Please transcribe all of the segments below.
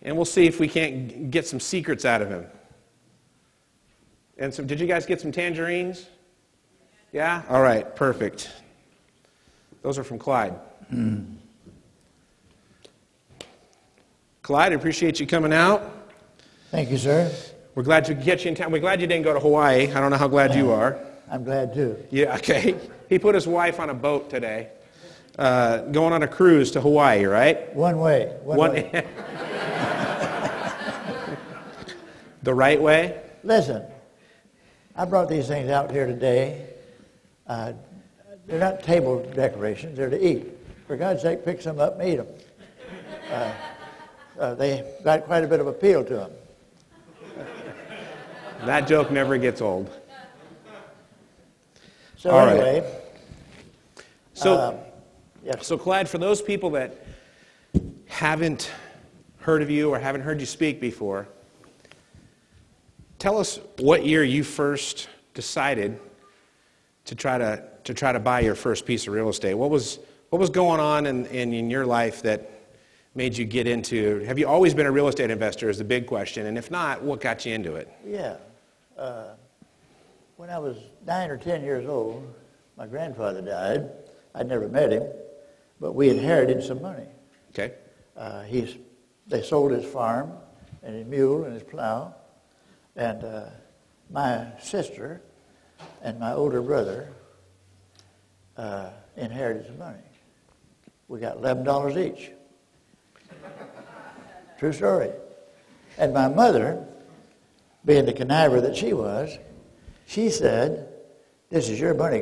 and we'll see if we can't get some secrets out of him. And so, did you guys get some tangerines? Yeah? All right, perfect. Those are from Clyde. Clyde, I appreciate you coming out. Thank you, sir. We're glad to get you in town. We're glad you didn't go to Hawaii. I don't know how glad you are. I'm glad too. Yeah, okay. He put his wife on a boat today, going on a cruise to Hawaii, right? One way. One way. The right way? Listen, I brought these things out here today. They're not table decorations. They're to eat. For God's sake, pick some up and eat them. They got quite a bit of appeal to them. That joke never gets old. So All anyway. Right. So, yes. So Clyde, for those people that haven't heard of you or haven't heard you speak before, tell us what year you first decided to try to buy your first piece of real estate. What was going on in your life that made you get into? Have you always been a real estate investor? Is the big question, and if not, what got you into it? Yeah. When I was 9 or 10 years old, my grandfather died. I'd never met him, but we inherited some money. Okay. They sold his farm and his mule and his plow, and my sister and my older brother inherited some money. We got $11 each. True story. And my mother, being the conniver that she was, she said, "This is your money,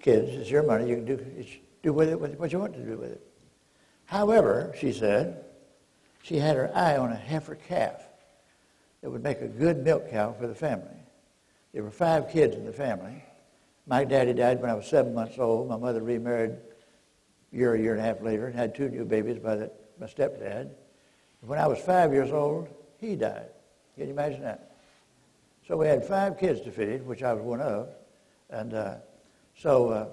kids. It's your money. You can do with it what you want to do with it." However, she said, she had her eye on a heifer calf that would make a good milk cow for the family. There were 5 kids in the family. My daddy died when I was 7 months old. My mother remarried a year and a half later and had 2 new babies by my stepdad. When I was 5 years old, he died. Can you imagine that? So we had 5 kids to feed, which I was one of. And so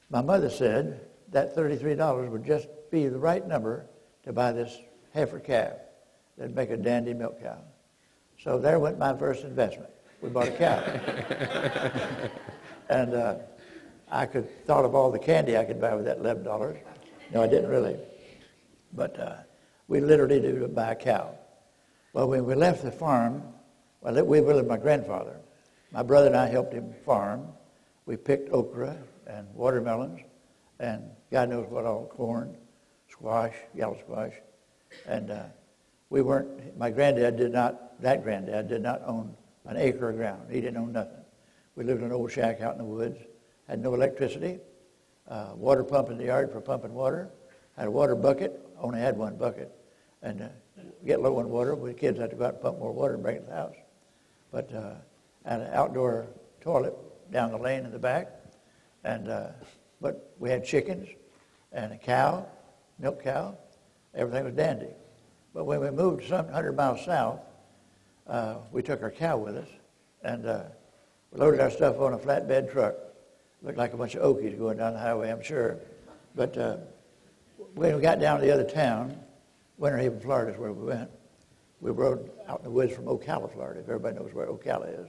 my mother said that $33 would just be the right number to buy this heifer calf that'd make a dandy milk cow. So there went my first investment. We bought a cow. And I thought of all the candy I could buy with that $11. No, I didn't really. But we literally did buy a cow. Well, when we left the farm, we lived with my grandfather. My brother and I helped him farm. We picked okra and watermelons and God knows what all, corn, squash, yellow squash. And my granddad did not own an acre of ground. He didn't own nothing. We lived in an old shack out in the woods, had no electricity, water pump in the yard for pumping water, had a water bucket, only had one bucket, and get low on water, the kids had to go out and pump more water and bring it to the house. But had an outdoor toilet down the lane in the back, and but we had chickens and a cow, milk cow, everything was dandy. But when we moved some 100 miles south, we took our cow with us, and we loaded our stuff on a flatbed truck. Looked like a bunch of Okies going down the highway, I'm sure. But when we got down to the other town, Winter Haven, Florida is where we went. We rode out in the woods from Ocala, Florida, if everybody knows where Ocala is.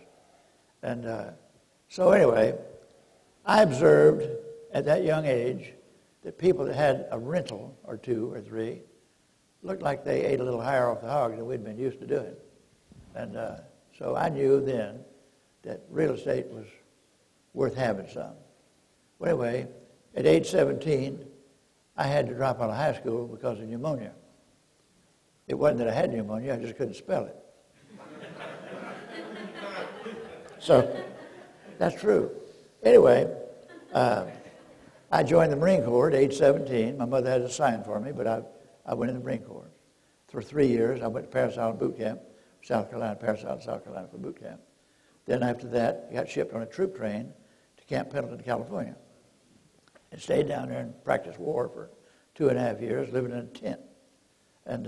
And so anyway, I observed at that young age that people that had a rental or 2 or 3 looked like they ate a little higher off the hog than we'd been used to doing. And so I knew then that real estate was worth having some. Well, anyway, at age 17, I had to drop out of high school because of pneumonia. It wasn't that I had pneumonia, I just couldn't spell it. So that's true. Anyway, I joined the Marine Corps at age 17. My mother had a sign for me, but I went in the Marine Corps. For 3 years, I went to Parris Island Boot Camp, Parris Island, South Carolina for boot camp. Then after that, I got shipped on a troop train to Camp Pendleton, California. And stayed down there and practiced war for 2.5 years, living in a tent. And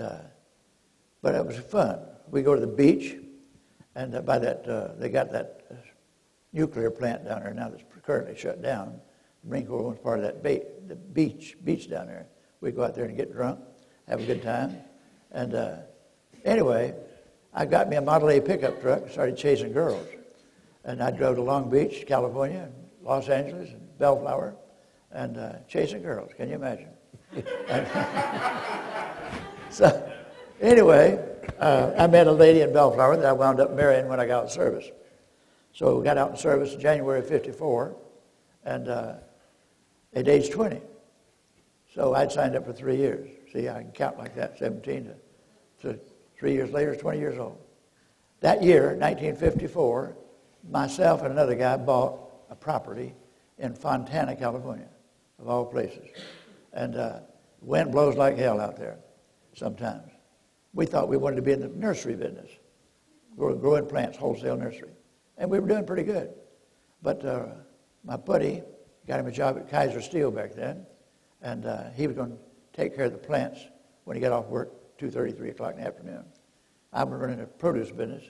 but it was fun. We go to the beach, and by that they got that nuclear plant down there now that's currently shut down. The Marine Corps was part of that the beach down there. We'd go out there and get drunk, have a good time, and Anyway, I got me a Model A pickup truck and started chasing girls. And I drove to Long Beach, California, Los Angeles, and Bellflower, and chasing girls. Can you imagine? So anyway, I met a lady in Bellflower that I wound up marrying when I got out of service. So we got out in service in January of 54, and at age 20. So I'd signed up for 3 years. See, I can count like that, 17 to 3 years later, 20 years old. That year, 1954, myself and another guy bought a property in Fontana, California, of all places. And wind blows like hell out there sometimes. We thought we wanted to be in the nursery business, growing plants, wholesale nursery. And we were doing pretty good. But my buddy got him a job at Kaiser Steel back then, and he was going to take care of the plants when he got off work, 2:30, 3 o'clock in the afternoon. I was running a produce business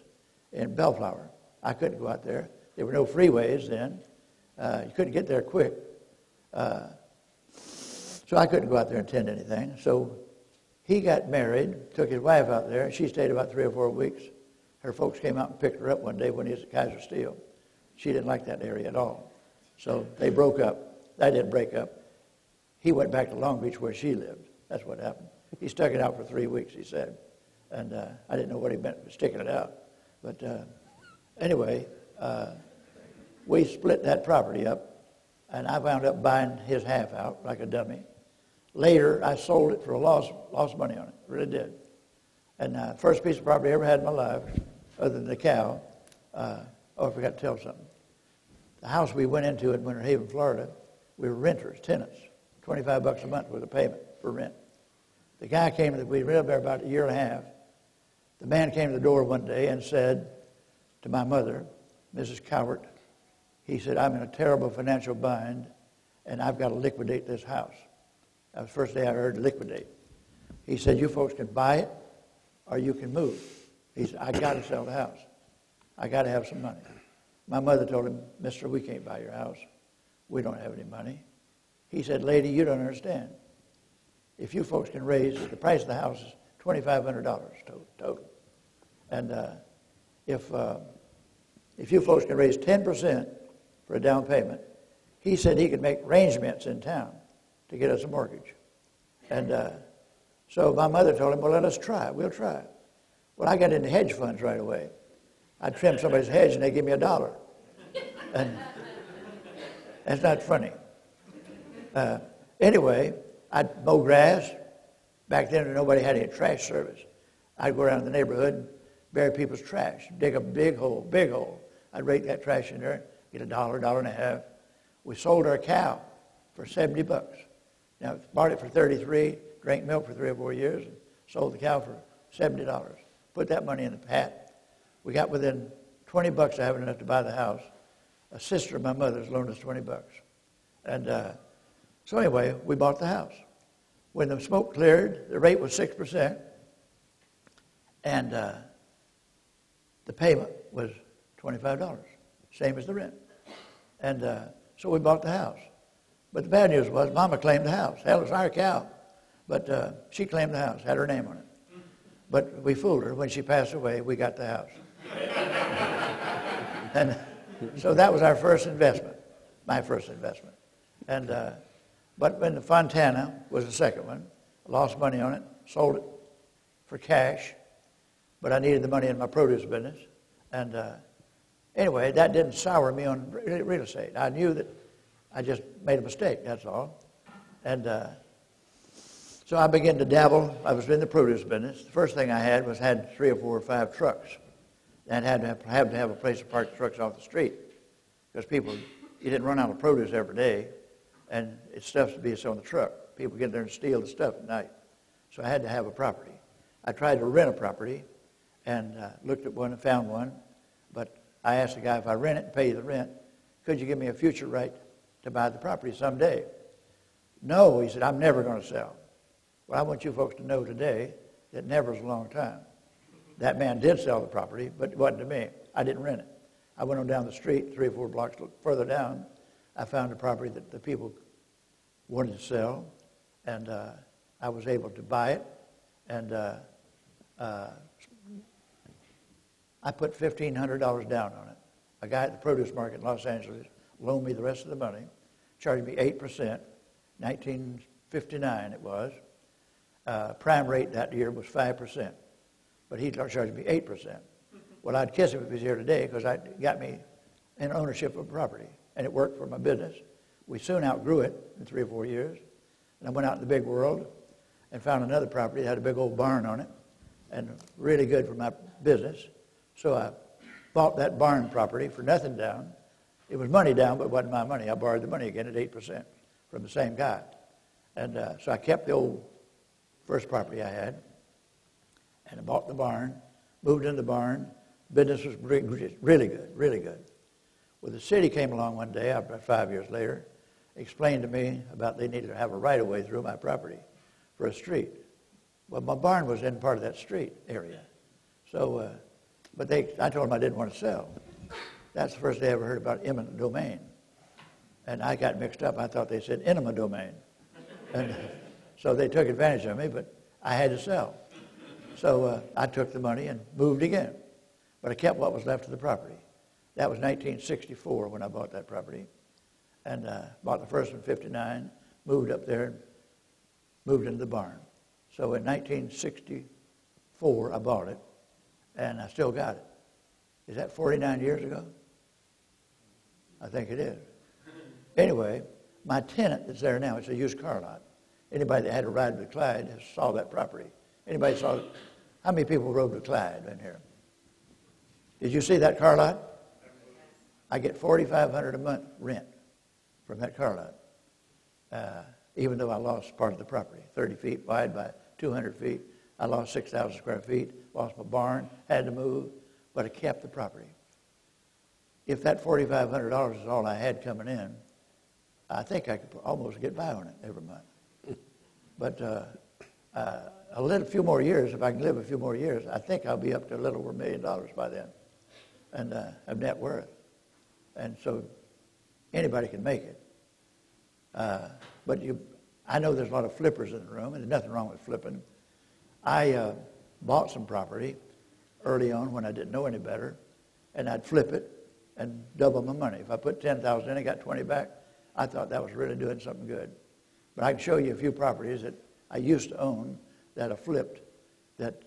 in Bellflower. I couldn't go out there. There were no freeways then. You couldn't get there quick. So I couldn't go out there and tend anything. So he got married, took his wife out there. She stayed about 3 or 4 weeks. Her folks came out and picked her up one day when he was at Kaiser Steel. She didn't like that area at all. So they broke up. They didn't break up. He went back to Long Beach where she lived. That's what happened. He stuck it out for 3 weeks, he said. And I didn't know what he meant by sticking it out. But anyway, we split that property up, and I wound up buying his half out like a dummy. Later, I sold it for a lost money on it. Really did. And first piece of property I ever had in my life, other than the cow. I forgot to tell something. The house we went into in Winter Haven, Florida, we were renters, tenants. $25 a month was the payment for rent. The guy came, we lived there about a year and a half. The man came to the door one day and said to my mother, Mrs. Cowart, he said, I'm in a terrible financial bind, and I've got to liquidate this house. That was the first day I heard liquidate. He said, you folks can buy it, or you can move. He said, I got to sell the house. I got to have some money. My mother told him, mister, we can't buy your house. We don't have any money. He said, lady, you don't understand. If you folks can raise, the price of the house is $2,500 total. And if you folks can raise 10% for a down payment, he said he could make arrangements in town to get us a mortgage. And so my mother told him, well, let us try. We'll try. Well, I got into hedge funds right away. I trimmed somebody's hedge and they give me $1. And that's not funny. Anyway, I'd mow grass. Back then, nobody had any trash service. I'd go around the neighborhood, bury people's trash, dig a big hole. I'd rake that trash in there, get $1, $1.50. We sold our cow for $70. Now, bought it for $33, drank milk for 3 or 4 years, and sold the cow for $70. Put that money in the hat. We got within $20 of having enough to buy the house. A sister of my mother's loaned us $20. And so anyway, we bought the house. When the smoke cleared, the rate was 6%, and the payment was $25, same as the rent. And so we bought the house. But the bad news was Mama claimed the house. Hell, it was our cow. But she claimed the house, had her name on it. But we fooled her. When she passed away, we got the house. And so that was our first investment, my first investment. And but when the Fontana was the second one, I lost money on it, sold it for cash, but I needed the money in my produce business. And anyway, that didn't sour me on real estate. I knew that I just made a mistake, that's all. And so I began to dabble. I was in the produce business. The first thing I had 3 or 4 or 5 trucks. And had to have a place to park the trucks off the street. Because you didn't run out of produce every day. And it's stuff to be on the truck. People get there and steal the stuff at night. So I had to have a property. I tried to rent a property and looked at one and found one. But I asked the guy, if I rent it and pay you the rent, could you give me a future right to buy the property someday? No, he said, I'm never going to sell. Well, I want you folks to know today that never is a long time. That man did sell the property, but it wasn't to me. I didn't rent it. I went on down the street, 3 or 4 blocks further down. I found a property that the people wanted to sell, and I was able to buy it and I put $1,500 down on it. A guy at the produce market in Los Angeles loaned me the rest of the money, charged me 8%. 1959 it was. Prime rate that year was 5%, but he charged me 8%. Well, I'd kiss him if he was here today because I got me in ownership of property, and it worked for my business. We soon outgrew it in 3 or 4 years, and I went out in the big world and found another property that had a big old barn on it, and really good for my business. So I bought that barn property for nothing down. It was money down, but it wasn't my money. I borrowed the money again at 8% from the same guy. And so I kept the old first property I had, and I bought the barn, moved in the barn. Business was really good, really good. Well, the city came along one day, about 5 years later, explained to me about they needed to have a right-of-way through my property for a street. Well, my barn was in part of that street area. So, I told them I didn't want to sell. That's the first day I ever heard about eminent domain. And I got mixed up. I thought they said enema domain. And so they took advantage of me, but I had to sell. So I took the money and moved again. But I kept what was left of the property. That was 1964 when I bought that property. And bought the first one in 59, moved up there, and moved into the barn. So in 1964, I bought it, and I still got it. Is that 49 years ago? I think it is. Anyway, my tenant that's there now, it's a used car lot. Anybody that had a ride with Clyde saw that property. Anybody saw it? How many people rode with Clyde in here? Did you see that car lot? I get $4,500 a month rent from that car lot, even though I lost part of the property, 30 feet wide by 200 feet. I lost 6,000 square feet, lost my barn, had to move, but I kept the property. If that $4,500 is all I had coming in, I think I could almost get by on it every month. But a few more years, if I can live a few more years, I think I'll be up to a little over $1 million by then, and of net worth. And so anybody can make it. But I know there's a lot of flippers in the room, and there's nothing wrong with flipping. I bought some property early on when I didn't know any better, and I'd flip it and double my money. If I put $10,000 in, I got 20 back. I thought that was really doing something good. But I can show you a few properties that I used to own that I flipped that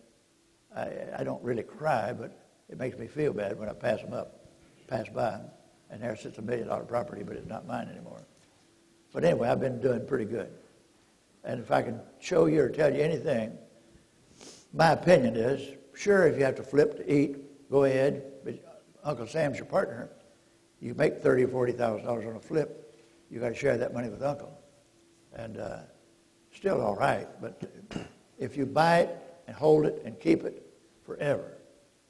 I don't really cry, but it makes me feel bad when I pass by them, and there sits $1 million property, but it's not mine anymore. But anyway, I've been doing pretty good. And if I can show you or tell you anything, my opinion is, sure, if you have to flip to eat, go ahead. But Uncle Sam's your partner. You make $30,000 or $40,000 on a flip. You got to share that money with Uncle. And still all right. But if you buy it and hold it and keep it forever,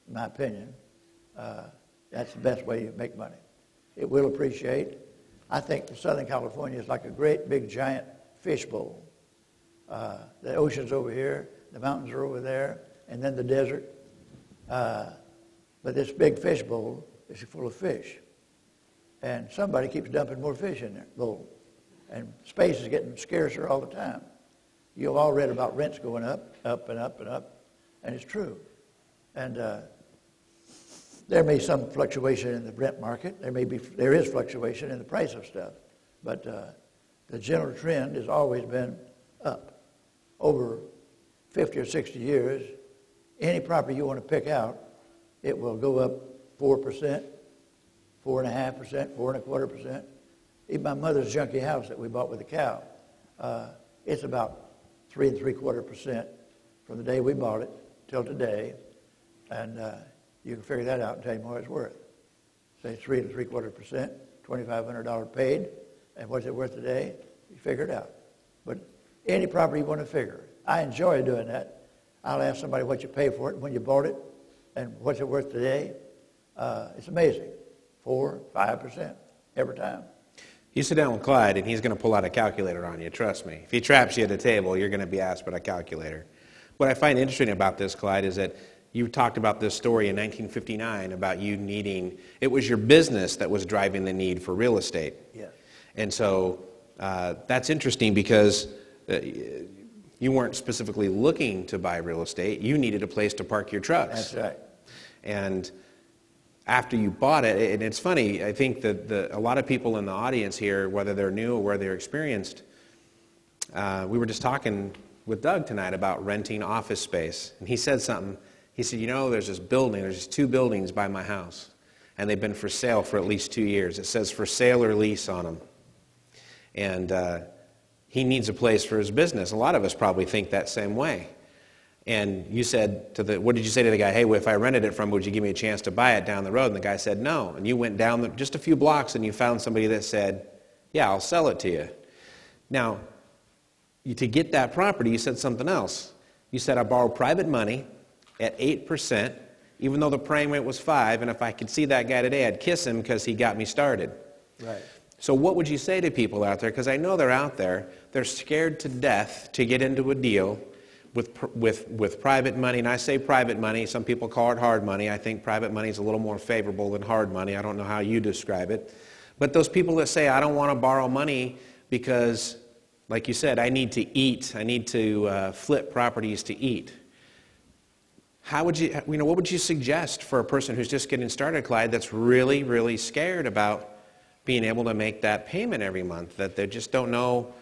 in my opinion, that's the best way you make money. It will appreciate. I think Southern California is like a great big giant fishbowl. The ocean's over here, the mountains are over there, and then the desert. But this big fishbowl is full of fish. And somebody keeps dumping more fish in there bowl. And space is getting scarcer all the time. You've all read about rents going up and up and up, and it's true. And there may be some fluctuation in the rent market. There is fluctuation in the price of stuff, but the general trend has always been up. Over 50 or 60 years, any property you want to pick out, it will go up 4%, 4.5%, 4.25%. Even my mother's junky house that we bought with a cow, it's about 3.75% from the day we bought it till today, and you can figure that out and tell you what it's worth. Say 3.75%, $2,500 paid, and what's it worth today? You figure it out. But any property you want to figure. I enjoy doing that. I'll ask somebody what you pay for it, when you bought it, and what's it worth today. It's amazing. 4%, 5% every time. You sit down with Clyde, and he's going to pull out a calculator on you, trust me. If he traps you at a table, you're going to be asked about a calculator. What I find interesting about this, Clyde, is that you talked about this story in 1959 about you needing, it was your business that was driving the need for real estate. Yes. And so that's interesting because you weren't specifically looking to buy real estate. You needed a place to park your trucks. That's right. And after you bought it, and it's funny, I think that a lot of people in the audience here, whether they're new or whether they're experienced, we were just talking with Doug tonight about renting office space. And he said something. He said, there's this building, there's just 2 buildings by my house, and they've been for sale for at least 2 years. It says for sale or lease on them. And he needs a place for his business. A lot of us probably think that same way. And you said what did you say to the guy? Hey, if I rented it from, would you give me a chance to buy it down the road? And the guy said no. And you went down just a few blocks and you found somebody that said, yeah, I'll sell it to you. Now, to get that property, you said something else. You said I borrowed private money at 8%, even though the prime rate was 5%, and if I could see that guy today, I'd kiss him because he got me started. Right. So what would you say to people out there? Because I know they're out there. They're scared to death to get into a deal with private money. And I say private money. Some people call it hard money. I think private money is a little more favorable than hard money. I don't know how you describe it. But those people that say, I don't want to borrow money because, like you said, I need to eat. I need to flip properties to eat. How would what would you suggest for a person who's just getting started, Clyde, that's really, really scared about being able to make that payment every month, that they just don't know,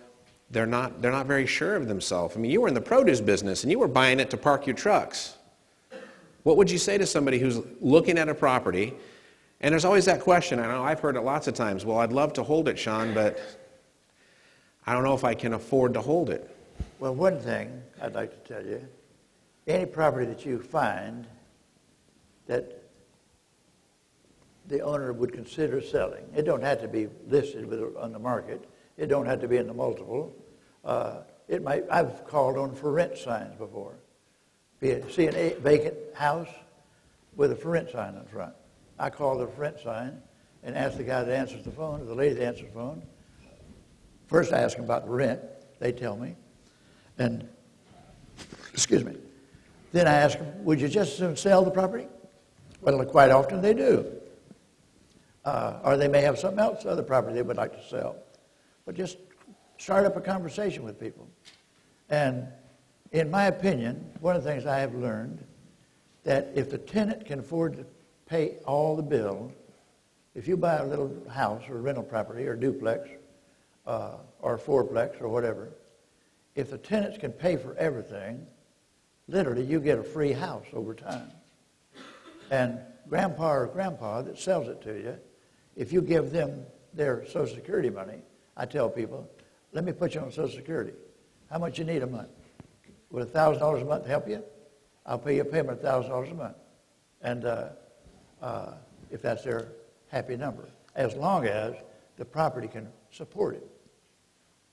they're not very sure of themselves? I mean, you were in the produce business and you were buying it to park your trucks. What would you say to somebody who's looking at a property? And there's always that question. I know I've heard it lots of times. Well, I'd love to hold it, Sean, but I don't know if I can afford to hold it. Well, one thing I'd like to tell you, any property that you find that the owner would consider selling, it don't have to be listed on the market. It don't have to be in the multiple. I've called on for rent signs before. See a vacant house with a for rent sign in front. I call the for rent sign and ask the guy that answers the phone, or the lady that answers the phone. First I ask them about the rent. They tell me. And, excuse me. Then I ask them, would you just as soon sell the property? Well, quite often they do. Or they may have something else, other property they would like to sell. But just start up a conversation with people. And in my opinion, one of the things I have learned, that if the tenant can afford to pay all the bills, if you buy a little house or rental property or duplex or fourplex or whatever, if the tenants can pay for everything, literally you get a free house over time. And grandpa or grandpa that sells it to you, if you give them their Social Security money, I tell people, let me put you on Social Security. How much you need a month? Would $1,000 a month help you? I'll pay you a payment of $1,000 a month. And if that's their happy number, as long as the property can support it.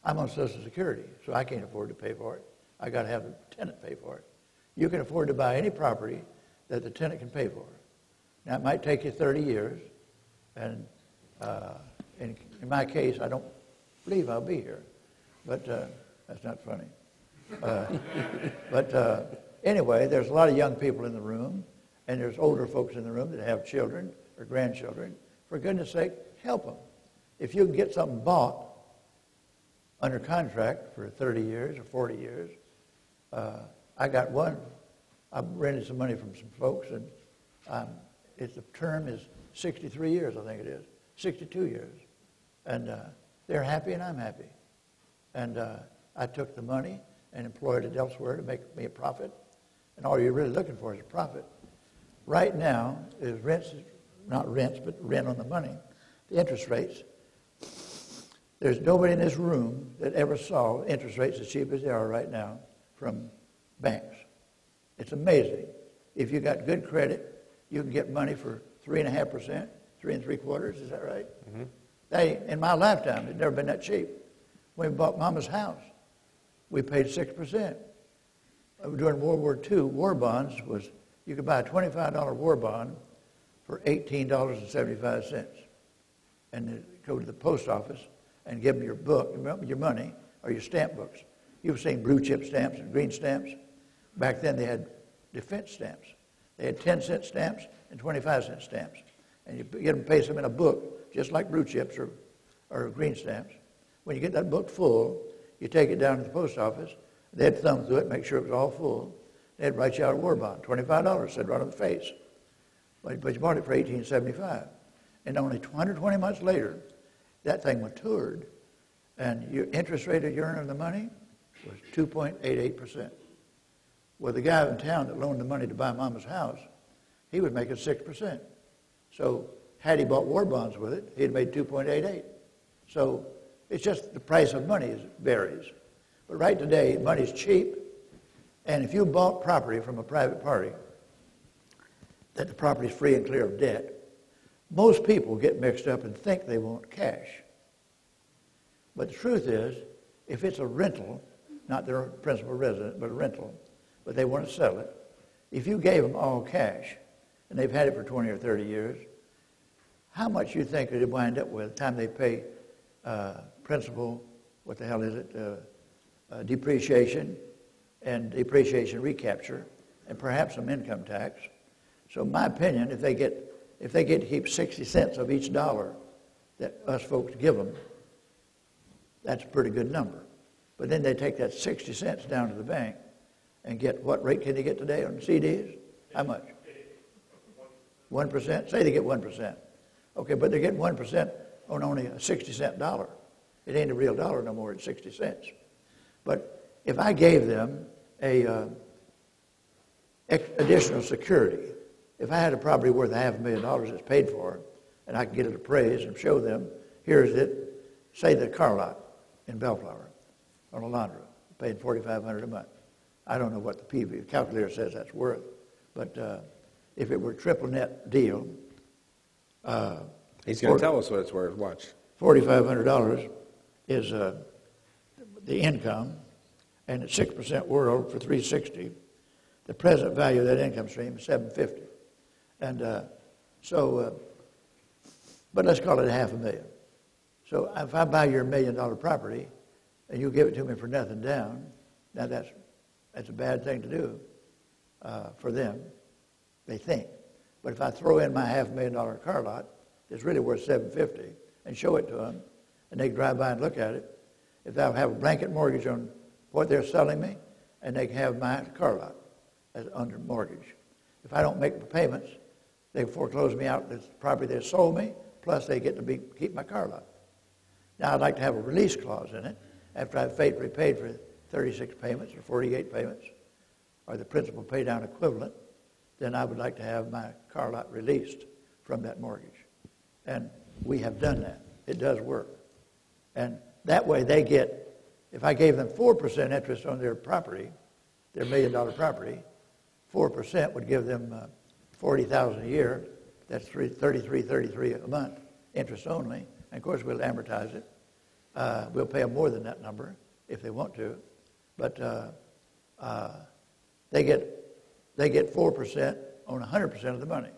I'm on Social Security, so I can't afford to pay for it. I got to have the tenant pay for it. You can afford to buy any property that the tenant can pay for. Now, it might take you 30 years, and in my case, I don't believe I'll be here, but that's not funny. But anyway, there's a lot of young people in the room, and there's older folks in the room that have children or grandchildren. For goodness sake, help them. If you can get something bought under contract for 30 years or 40 years, I got one. I rented some money from some folks, and the term is 63 years, I think it is, 62 years. And they're happy and I'm happy. And I took the money and employed it elsewhere to make me a profit. And all you're really looking for is a profit. Right now, is not rents, but rent on the money, the interest rates. There's nobody in this room that ever saw interest rates as cheap as they are right now from banks. It's amazing. If you got good credit, you can get money for 3.5%, 3 3/4. Is that right? Mm-hmm. In my lifetime, it's never been that cheap. When we bought Mama's house, we paid 6%. During World War II, war bonds was, you could buy a $25 war bond for $18.75. And go to the post office and give them your book, your money, or your stamp books. You've seen blue chip stamps and green stamps. Back then they had defense stamps. They had 10-cent stamps and 25-cent stamps. And you get them to pay them in a book, just like blue chips or green stamps. When you get that book full, you take it down to the post office. They'd thumb through it, make sure it was all full. They'd write you out a war bond, $25, said right on the face. But you bought it for $1,875. And only 120 months later, that thing matured, and your interest rate that you earned on the money was 2.88%. Well, the guy in town that loaned the money to buy Mama's house, he was making 6%. So had he bought war bonds with it, he'd made 2.88. So it's just the price of money varies. But right today, money's cheap, and if you bought property from a private party, that the property is free and clear of debt, most people get mixed up and think they want cash. But the truth is, if it's a rental, not their principal residence, but a rental, but they want to sell it, if you gave them all cash, and they've had it for 20 or 30 years, how much you think they'd wind up with the time they pay principal, what the hell is it, depreciation, and depreciation recapture, and perhaps some income tax. So in my opinion, if they get to keep 60 cents of each dollar that us folks give them, that's a pretty good number. But then they take that 60 cents down to the bank and get, what rate can they get today on CDs? How much? 1%? Say they get 1%. Okay, but they're getting 1% on only a 60-cent dollar. It ain't a real dollar no more, it's 60 cents. But if I gave them a additional security, if I had a property worth $500,000 that's paid for, and I could get it appraised and show them, here's it, say the car lot in Bellflower on Alondra, paying $4,500 a month. I don't know what the PV calculator says that's worth, but if it were a triple net deal, he's going to tell us what it's worth. Watch. $4,500 is the income, and at 6% world for $360. The present value of that income stream is $750, and but let's call it $500,000. So if I buy your $1 million property, and you give it to me for nothing down, now that's a bad thing to do for them, they think. But if I throw in my $500,000 car lot that's really worth $750 and show it to them, and they can drive by and look at it, if they'll have a blanket mortgage on what they're selling me, and they can have my car lot as under mortgage. If I don't make the payments, they foreclose me out the property they sold me, plus they get to keep my car lot. Now I'd like to have a release clause in it after I've faithfully paid for 36 payments or 48 payments, or the principal pay down equivalent, then I would like to have my car lot released from that mortgage. And we have done that. It does work. And that way they get, if I gave them 4% interest on their property, their $1 million property, 4% would give them $40,000 a year. That's $33 a month, interest only. And of course we'll amortize it. We'll pay them more than that number if they want to. But they get 4% on 100% of the money,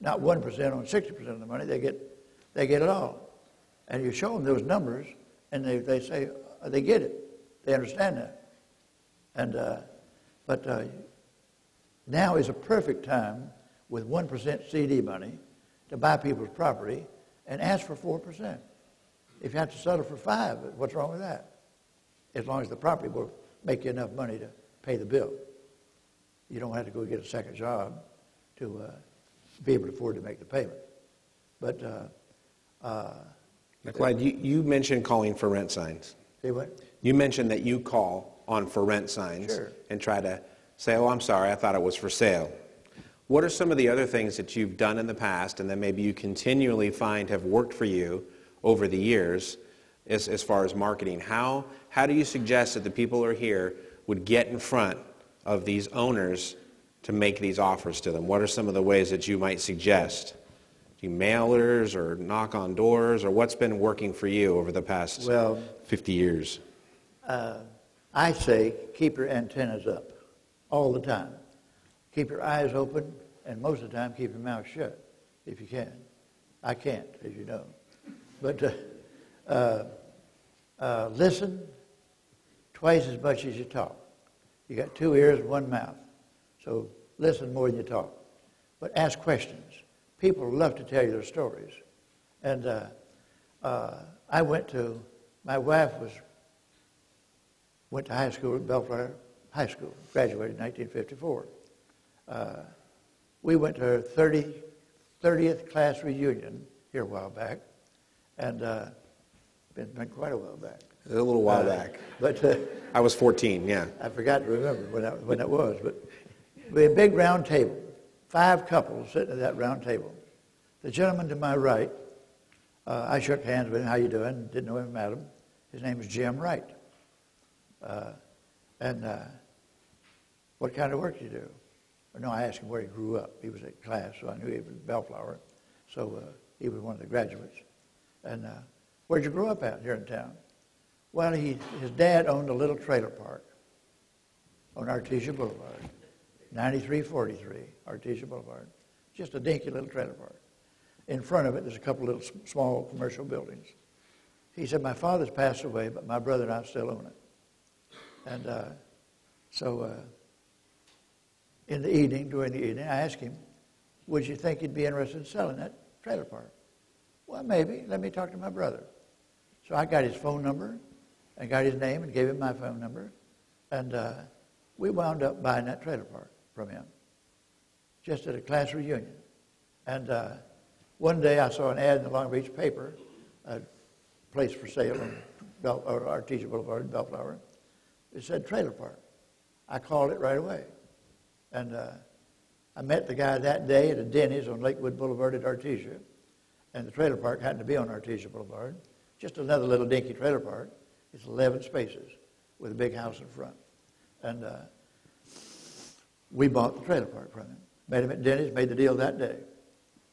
not 1% on 60% of the money. They get it all, and you show them those numbers, and they say they get it. They understand that, and but now is a perfect time with 1% CD money to buy people's property and ask for 4%. If you have to settle for 5%, what's wrong with that? As long as the property will make you enough money to pay the bill. You don't have to go get a second job to be able to afford to make the payment. But now, Clyde, you mentioned calling for rent signs. say what? You mentioned that you call on for rent signs Sure. and try to say, oh, I'm sorry, I thought it was for sale. What are some of the other things that you've done in the past and that maybe you continually find have worked for you over the years as far as marketing? How do you suggest that the people who are here would get in front of these owners to make these offers to them? What are some of the ways that you might suggest? Do you mailers or knock on doors, or what's been working for you over the past 50 years? I say keep your antennas up all the time. Keep your eyes open, and most of the time keep your mouth shut if you can. I can't, as you know. But listen twice as much as you talk. You got 2 ears and 1 mouth. So listen more than you talk. But ask questions. People love to tell you their stories. And my wife went to high school at Bellflower High School, graduated in 1954. We went to her 30th class reunion here a while back, and been quite a while back. A little while back. But I was 14, yeah. I forgot to remember when that was. But we had a big round table, 5 couples sitting at that round table. The gentleman to my right, I shook hands with him. How you doing? Didn't know him, met him. His name is Jim Wright. What kind of work do you do? No, I asked him where he grew up. He was at class, so I knew he was Bellflower. So he was one of the graduates. And where'd you grow up at here in town? Well, his dad owned a little trailer park on Artesia Boulevard, 9343 Artesia Boulevard. Just a dinky little trailer park. In front of it, there's a couple little small commercial buildings. He said, my father's passed away, but my brother and I still own it. And in the evening, during the evening, I asked him, would you think you'd be interested in selling that trailer park? Well, maybe. Let me talk to my brother. So I got his phone number and got his name and gave him my phone number. And we wound up buying that trailer park from him, just at a class reunion. And one day I saw an ad in the Long Beach paper, a place for sale on Artesia Boulevard in Bellflower. It said trailer park. I called it right away. And I met the guy that day at a Denny's on Lakewood Boulevard at Artesia. And the trailer park happened to be on Artesia Boulevard. Just another little dinky trailer park. It's 11 spaces with a big house in front. And we bought the trailer park from him. Met him at Denny's, made the deal that day.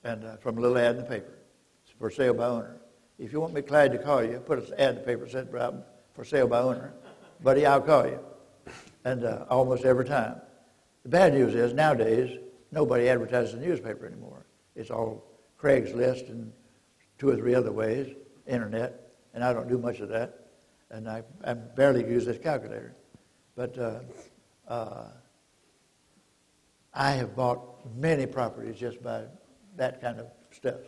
And from a little ad in the paper. It's for sale by owner. If you want me, Clyde, to call you, put an ad in the paper that said for sale by owner. Buddy, I'll call you. And almost every time. The bad news is nowadays, nobody advertises in the newspaper anymore. It's all Craigslist and 2 or 3 other ways, internet, and I don't do much of that. And I barely use this calculator. But I have bought many properties just by that kind of stuff.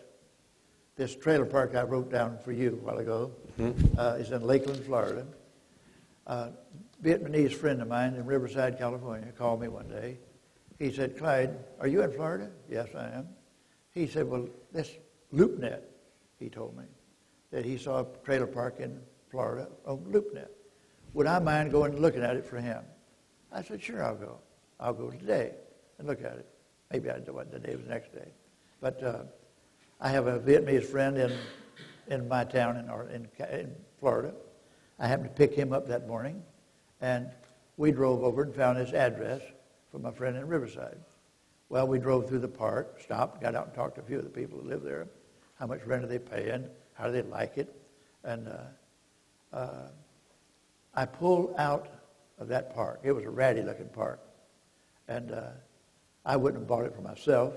This trailer park I wrote down for you a while ago is in Lakeland, Florida. Vietnamese friend of mine in Riverside, California, called me one day. He said, Clyde, are you in Florida? Yes, I am. He said, well, this LoopNet, he told me, that he saw a trailer park in Florida on LoopNet. Would I mind going and looking at it for him? I said, sure, I'll go. I'll go today and look at it. Maybe I do what the day was the next day. But I have a Vietnamese friend in my town in Florida. I happened to pick him up that morning, and we drove over and found his address for my friend in Riverside. Well, we drove through the park, stopped, got out and talked to a few of the people who live there. How much rent are they paying? How do they like it? And I pulled out of that park. It was a ratty-looking park. And I wouldn't have bought it for myself.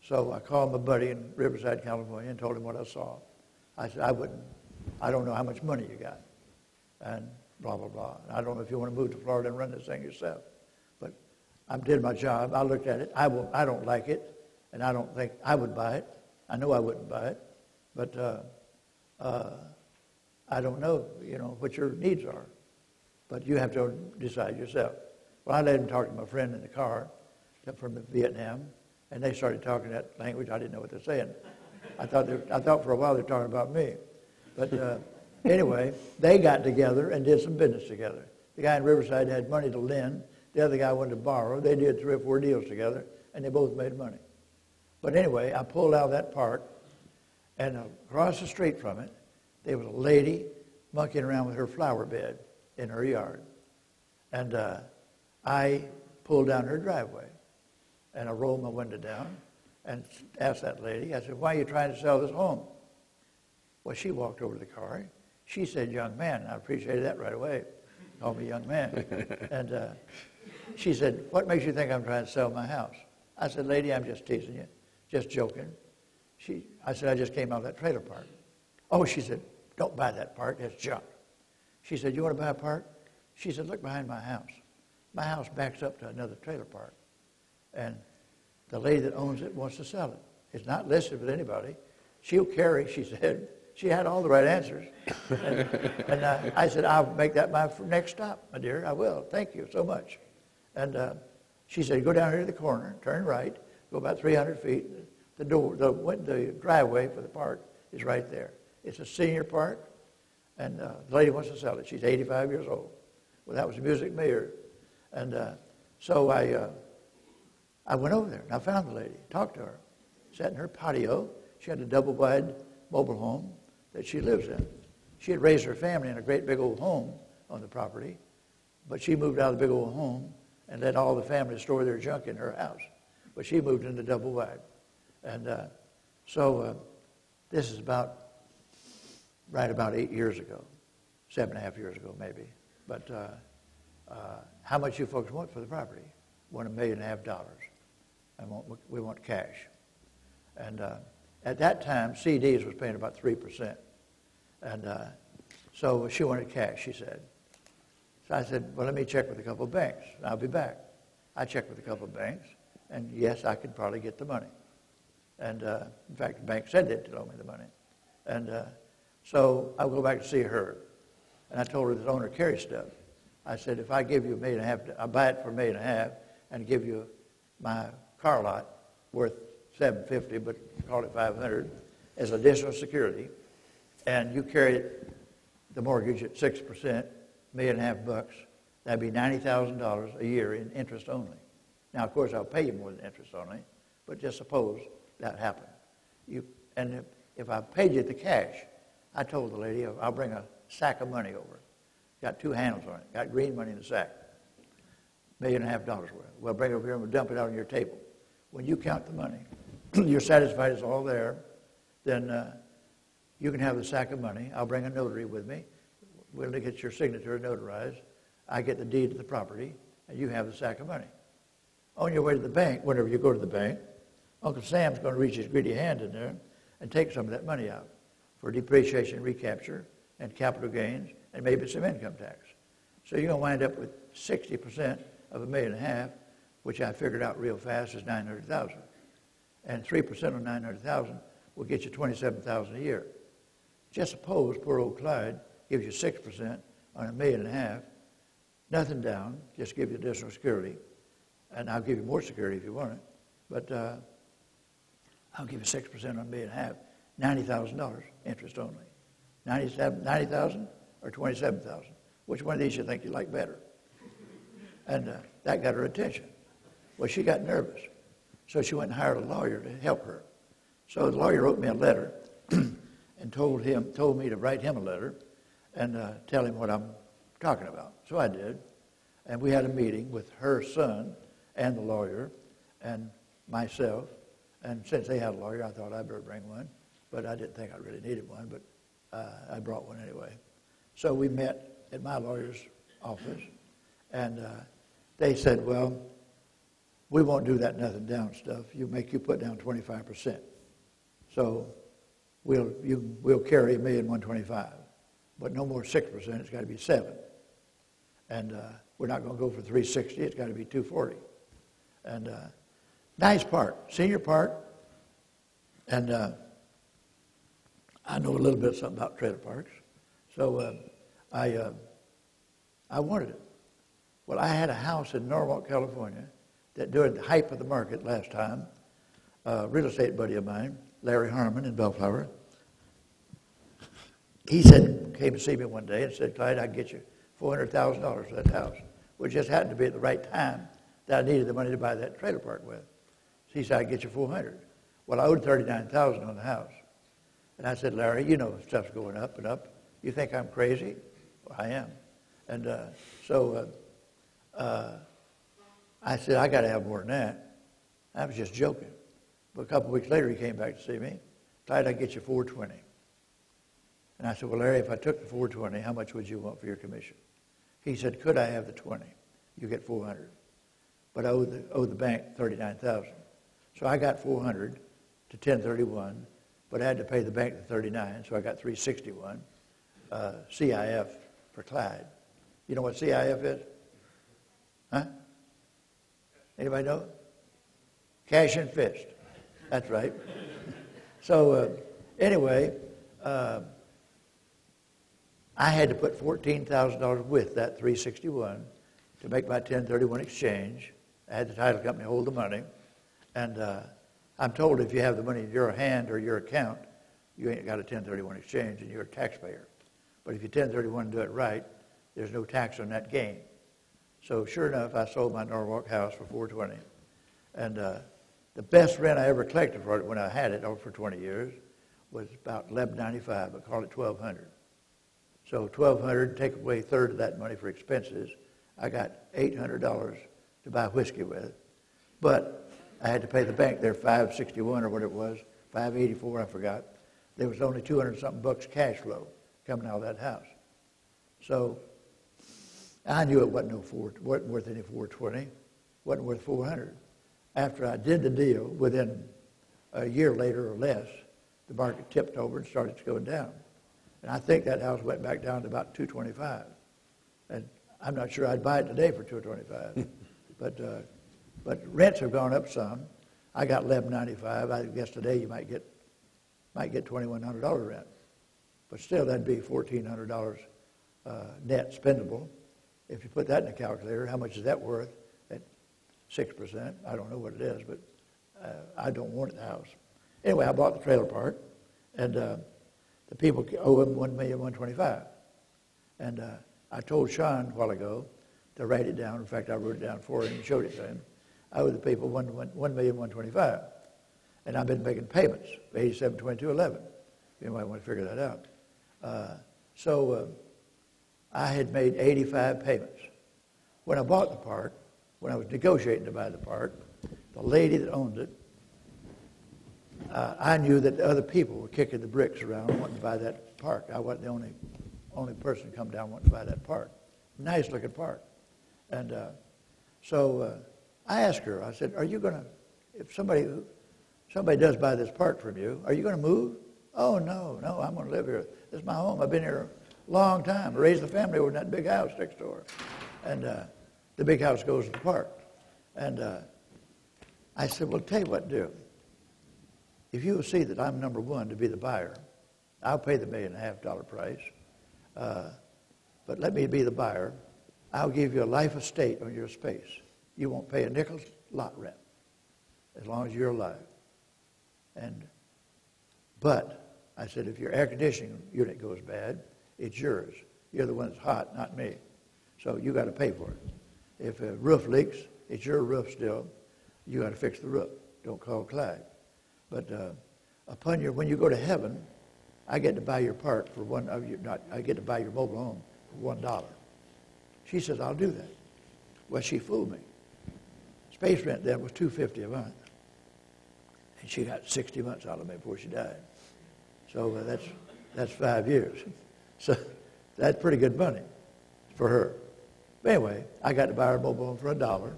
So I called my buddy in Riverside, California, and told him what I saw. I said, I don't know how much money you got. And blah, blah, blah. And I don't know if you want to move to Florida and run this thing yourself. But I did my job. I looked at it. I don't like it, and I don't think I would buy it. I know I wouldn't buy it. But I don't know, what your needs are. But you have to decide yourself. Well, I let him talk to my friend in the car from Vietnam, and they started talking that language. I didn't know what they're saying. I thought for a while they were talking about me. But anyway, they got together and did some business together. The guy in Riverside had money to lend. The other guy wanted to borrow. They did 3 or 4 deals together, and they both made money. But anyway, I pulled out of that park, and across the street from it, there was a lady monkeying around with her flower bed in her yard. And I pulled down her driveway, and I rolled my window down and asked that lady, I said, why are you trying to sell this home? Well, she walked over to the car. She said, young man. And I appreciated that right away. Called me young man. And she said, what makes you think I'm trying to sell my house? I said, lady, I'm just teasing you, just joking. I said, I just came out of that trailer park. Oh, she said, don't buy that park. That's junk. She said, you want to buy a park? She said, look behind my house. My house backs up to another trailer park. And the lady that owns it wants to sell it. It's not listed with anybody. She'll carry, she said. She had all the right answers. And I said, I'll make that my next stop, my dear. I will. Thank you so much. And she said, go down here to the corner, turn right, go about 300 feet, The driveway for the park is right there. It's a senior park, and the lady wants to sell it. She's 85 years old. Well, that was the music mayor. And so I went over there, and I found the lady, talked to her, sat in her patio. She had a double-wide mobile home that she lives in. She had raised her family in a great big old home on the property, but she moved out of the big old home and let all the family store their junk in her house. But she moved into double-wide. And so this is about 8 years ago, 7.5 years ago maybe. But how much you folks want for the property? $1.5 million. And we want cash. And at that time, CDs was paying about 3%. And so she wanted cash, she said. So I said, well, let me check with a couple of banks. And I'll be back. I checked with a couple of banks, and yes, I could probably get the money. And in fact, the bank said they'd loan me the money. And so I'll go back to see her. And I told her the owner carries stuff. I said, if I give you $1.5 million, I'll buy it for $1.5 million and give you my car lot worth $750, but call it $500 as additional security, and you carry the mortgage at 6%, $1.5 million bucks. That'd be $90,000 a year in interest only. Now, of course, I'll pay you more than interest only, but just suppose that happened. And if I paid you the cash, I told the lady I'll bring a sack of money over. Got 2 handles on it. Got green money in the sack. $1.5 million worth. We'll bring it over here and we'll dump it out on your table. When you count the money, you're satisfied it's all there, then you can have the sack of money. I'll bring a notary with me. We'll get your signature notarized. I get the deed to the property, and you have the sack of money. On your way to the bank, whenever you go to the bank, Uncle Sam's going to reach his greedy hand in there and take some of that money out for depreciation, recapture, and capital gains, and maybe some income tax. So you're going to wind up with 60% of $1.5 million, which I figured out real fast is $900,000. And 3% on $900,000 will get you $27,000 a year. Just suppose poor old Clyde gives you 6% on $1.5 million, nothing down, just give you additional security. And I'll give you more security if you want it. But I'll give you 6% on $1.5 million, $90,000 interest only. $90,000 or $27,000? Which one of these you think you like better? And that got her attention. Well, she got nervous. So she went and hired a lawyer to help her. So the lawyer wrote me a letter and told me to write him a letter and tell him what I'm talking about. So I did. And we had a meeting with her son and the lawyer and myself. And since they had a lawyer, I thought I'd better bring one. But I didn't think I really needed one, but I brought one anyway. So we met at my lawyer's office, and they said, well, we won't do that nothing down stuff. You put down 25%. So we'll carry $1,125,000, but no more 6%. It's got to be 7%. And we're not going to go for $360,000. It's got to be $240,000. And nice park, senior park. And I know a little bit something about trailer parks. So I wanted it. Well, I had a house in Norwalk, California, that during the hype of the market last time, a real estate buddy of mine, Larry Harmon in Bellflower, he came to see me one day and said, Clyde, I can get you $400,000 for that house, which just happened to be at the right time that I needed the money to buy that trailer park with. So he said, I can get you $400,000. Well, I owed $39,000 on the house. And I said, Larry, you know stuff's going up and up. You think I'm crazy? Well, I am. And so I said, I got to have more than that. I was just joking. But a couple of weeks later, he came back to see me. Clyde, I get you $420,000. And I said, well, Larry, if I took the $420,000, how much would you want for your commission? He said, could I have the $20,000? You get $400,000. But I owe the bank $39,000. So I got $400,000 to 1031, but I had to pay the bank the $39,000, so I got $361,000 CIF for Clyde. You know what CIF is? Huh? Anybody know? Cash and fist. That's right. So anyway, I had to put $14,000 with that $361,000 to make my 1031 exchange. I had the title company hold the money, and I'm told if you have the money in your hand or your account, you ain't got a 1031 exchange and you're a taxpayer. But if you 1031 and do it right, there's no tax on that gain. So sure enough, I sold my Norwalk house for $420. And the best rent I ever collected for it when I had it over for 20 years was about $11.95, but call it $1,200. So $1,200, take away a third of that money for expenses, I got $800 to buy whiskey with. But I had to pay the bank their $561 or what it was, $584, I forgot. There was only 200-something bucks cash flow coming out of that house. So I knew it wasn't worth any $420, wasn't worth $400. After I did the deal, within a year later or less, the market tipped over and started going down. And I think that house went back down to about $225. And I'm not sure I'd buy it today for $225. But rents have gone up some. I got $11.95. I guess today you might get $2,100 rent. But still, that'd be $1,400 net spendable. If you put that in a calculator, how much is that worth at 6%? I don't know what it is, but I don't want the house. Anyway, I bought the trailer park, and the people owe him $1,125,000. And I told Sean a while ago to write it down. In fact, I wrote it down for him and showed it to him. I owe the people $1,125,000. And I've been making payments, $87.22.11. You might want to figure that out. So I had made 85 payments. When I bought the park, when I was negotiating to buy the park, the lady that owned it, I knew that other people were kicking the bricks around wanting to buy that park. I wasn't the only person to come down wanting to buy that park. Nice looking park. And so I asked her, I said, are you going to, if somebody does buy this park from you, are you going to move? Oh, no, I'm going to live here. This is my home. I've been here a long time. I raised the family over in that big house next door. And the big house goes to the park. And I said, well, tell you what to do. If you will see that I'm number one to be the buyer, I'll pay the $1.5 million price. But let me be the buyer. I'll give you a life estate on your space. You won't pay a nickel's lot rent as long as you're alive. But I said, if your air conditioning unit goes bad, it's yours. You're the one that's hot, not me. So you got to pay for it. If a roof leaks, it's your roof still. You got to fix the roof. Don't call Clyde. But when you go to heaven, I get to buy your park for I get to buy your mobile home for $1. She says, I'll do that. Well, she fooled me. Space rent then was $250 a month. And she got 60 months out of me before she died. So that's 5 years. So that's pretty good money for her. But anyway, I got to buy her mobile home for $1,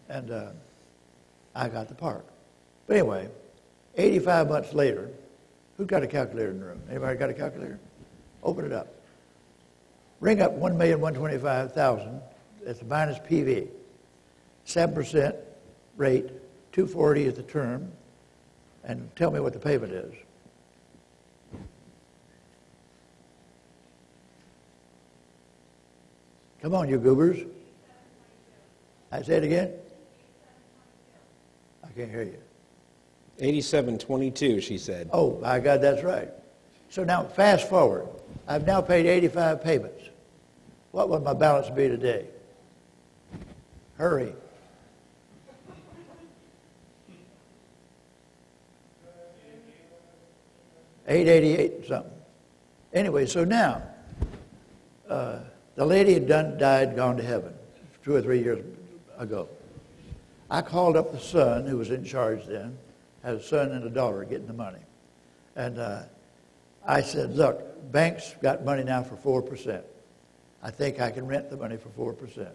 and I got the park. But anyway, 85 months later, who's got a calculator in the room? Anybody got a calculator? Open it up. Ring up $1,125,000. That's minus PV. 7% rate, $240 is the term, and tell me what the payment is. Come on, you goobers. I say it again. I can't hear you. 87.22, she said. Oh, my God, that's right. So now, fast forward. I've now paid 85 payments. What would my balance be today? Hurry. $888 something. Anyway, so now, the lady had died, gone to heaven 2 or 3 years ago. I called up the son who was in charge then, had a son and a daughter getting the money. And I said, look, banks got money now for 4%. I think I can rent the money for 4%.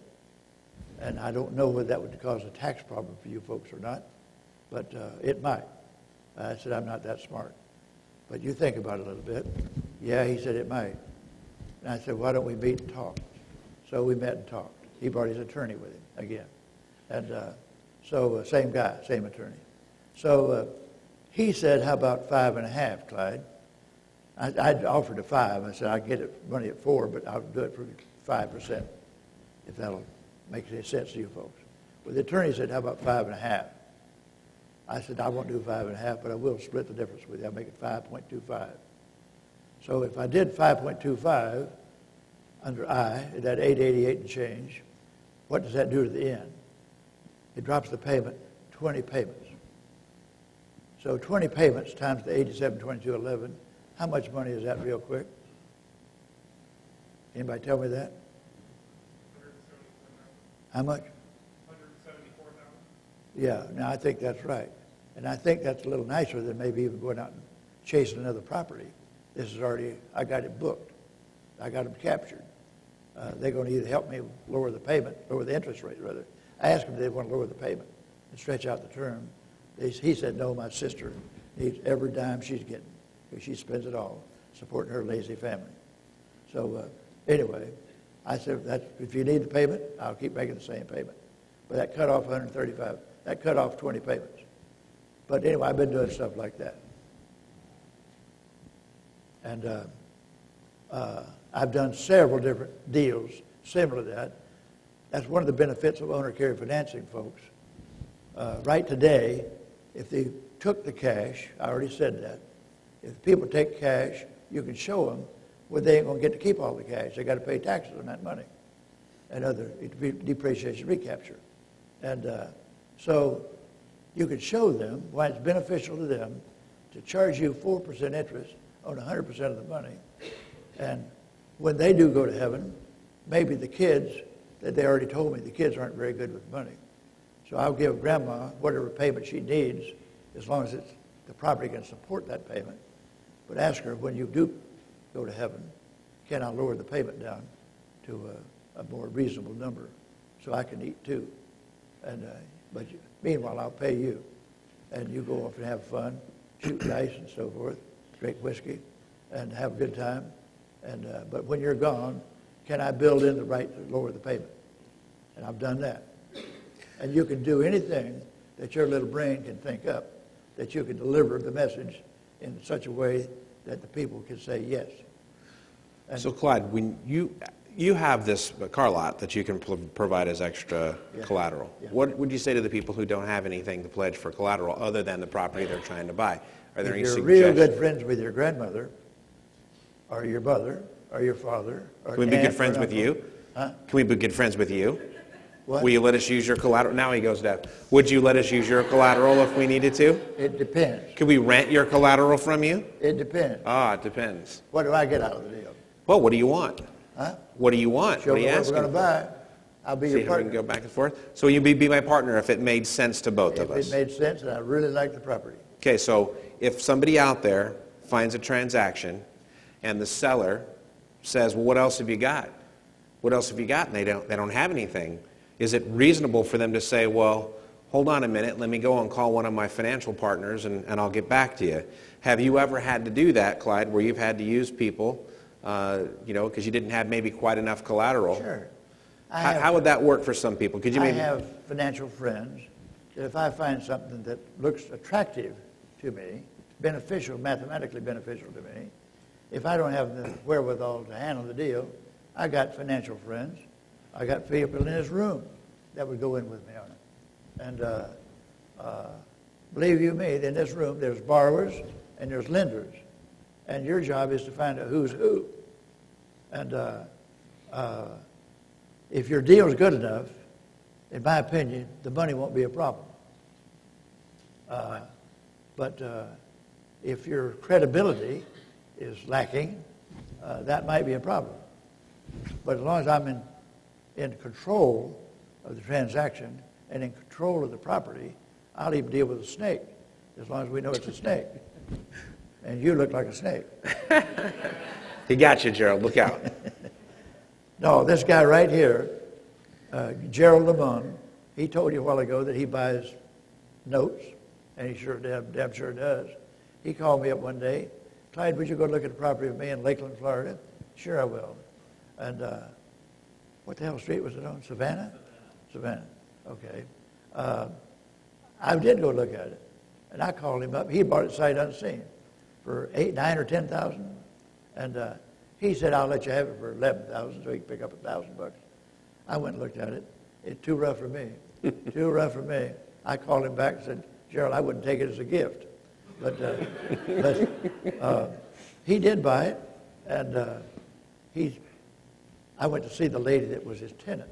And I don't know whether that would cause a tax problem for you folks or not, but it might. I said, I'm not that smart. But you think about it a little bit. Yeah, he said it might. And I said, why don't we meet and talk? So we met and talked. He brought his attorney with him again. And so same guy, same attorney. So he said, how about 5.5, Clyde? I'd offered a 5. I said, I'll get it money at 4, but I'll do it for 5%, if that'll make any sense to you folks. Well, the attorney said, how about 5.5? I said, I won't do 5.5, but I will split the difference with you. I'll make it 5.25. So if I did 5.25 under I, that 888 and change, what does that do to the end? It drops the payment 20 payments. So 20 payments times the 87.2211, how much money is that real quick? Anybody tell me that? How much? 174,000. Yeah, now I think that's right. And I think that's a little nicer than maybe even going out and chasing another property. This is already, I got it booked. I got them captured. They're going to either help me lower the payment, lower the interest rate rather. I asked them if they want to lower the payment and stretch out the term. He said, no, my sister needs every dime she's getting because she spends it all supporting her lazy family. So anyway, I said, if you need the payment, I'll keep making the same payment. But that cut off 135. That cut off 20 payments. But anyway, I've been doing stuff like that. And I've done several different deals similar to that. That's one of the benefits of owner-carrier financing, folks. Right today, if they took the cash, I already said that, if people take cash, you can show them well, they ain't going to get to keep all the cash. They got to pay taxes on that money and other depreciation recapture. And so you can show them why it's beneficial to them to charge you 4% interest on 100% of the money. And when they do go to heaven, maybe the kids, that they already told me, the kids aren't very good with money. So I'll give grandma whatever payment she needs as long as the property can support that payment. But ask her, when you do go to heaven, can I lower the payment down to a more reasonable number so I can eat too? And meanwhile, I'll pay you. And you go off and have fun, shoot dice and so forth, drink whiskey, and have a good time. And but when you're gone, can I build in the right to lower the payment? And I've done that. And you can do anything that your little brain can think up, that you can deliver the message in such a way that the people can say yes. And so, Clyde, when you have this car lot that you can provide as extra collateral, what would you say to the people who don't have anything to pledge for collateral other than the property they're trying to buy? Are there any if you're suggestions? real good friends with your grandmother, or your mother, or your father, or Can we be good friends with you? Huh? Can we be good friends with you? What? Will you let us use your collateral? Now he goes deaf. Would you let us use your collateral if we needed to? It depends. Could we rent your collateral from you? It depends. Ah, it depends. What do I get out of the deal? Well, what do you want? Huh? What do you want? Show What are me you what we're asking going to for? buy. I'll be See your how we can partner. go back and forth? So you'd be my partner if it made sense to both of If us. it made sense and I really like the property. Okay, so if somebody out there finds a transaction and the seller says, well, what else have you got? What else have you got? And they don't have anything. Is it reasonable for them to say, well, hold on a minute, let me go and call one of my financial partners and I'll get back to you? Have you ever had to do that, Clyde, where you've had to use people, because you didn't have maybe quite enough collateral? Sure. How would that work for some people? Could you I maybe... have financial friends that if I find something that looks attractive to me, beneficial, mathematically beneficial to me, if I don't have the wherewithal to handle the deal, I got financial friends. I got people in this room that would go in with me on it. And believe you me, in this room there's borrowers and there's lenders. And your job is to find out who's who. And if your deal's good enough, in my opinion, the money won't be a problem. But if your credibility is lacking, that might be a problem. But as long as I'm in control of the transaction and in control of the property, I'll even deal with a snake, as long as we know it's a snake. And you look like a snake. He got you, Gerald. Look out. No, this guy right here, Gerald Lamont, he told you a while ago that he buys notes, and he sure damn sure does. He called me up one day, Clyde, would you go look at the property of me in Lakeland, Florida? Sure, I will. And what the hell street was it on? Savannah? Savannah. Okay. I did go look at it, and I called him up. He bought it sight unseen for $8,000, $9,000, or $10,000, and he said, "I'll let you have it for $11,000, so you can pick up $1,000." I went and looked at it. It's too rough for me. Too rough for me. I called him back and said, Gerald, I wouldn't take it as a gift. But, he did buy it, and I went to see the lady that was his tenant.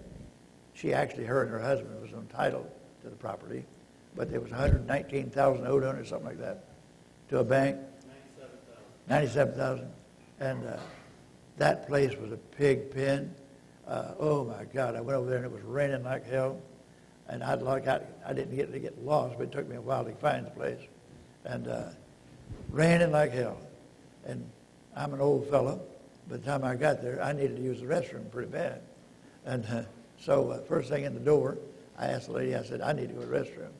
Her and her husband was entitled to the property, but there was $119,000 owed on it, something like that, to a bank. $97,000. And that place was a pig pen. Oh my God! I went over there and it was raining like hell, and I didn't get lost, but it took me a while to find the place, and raining like hell. And I'm an old fella. By the time I got there, I needed to use the restroom pretty bad, and so first thing in the door, I asked the lady. I said, "I need to go to the restroom."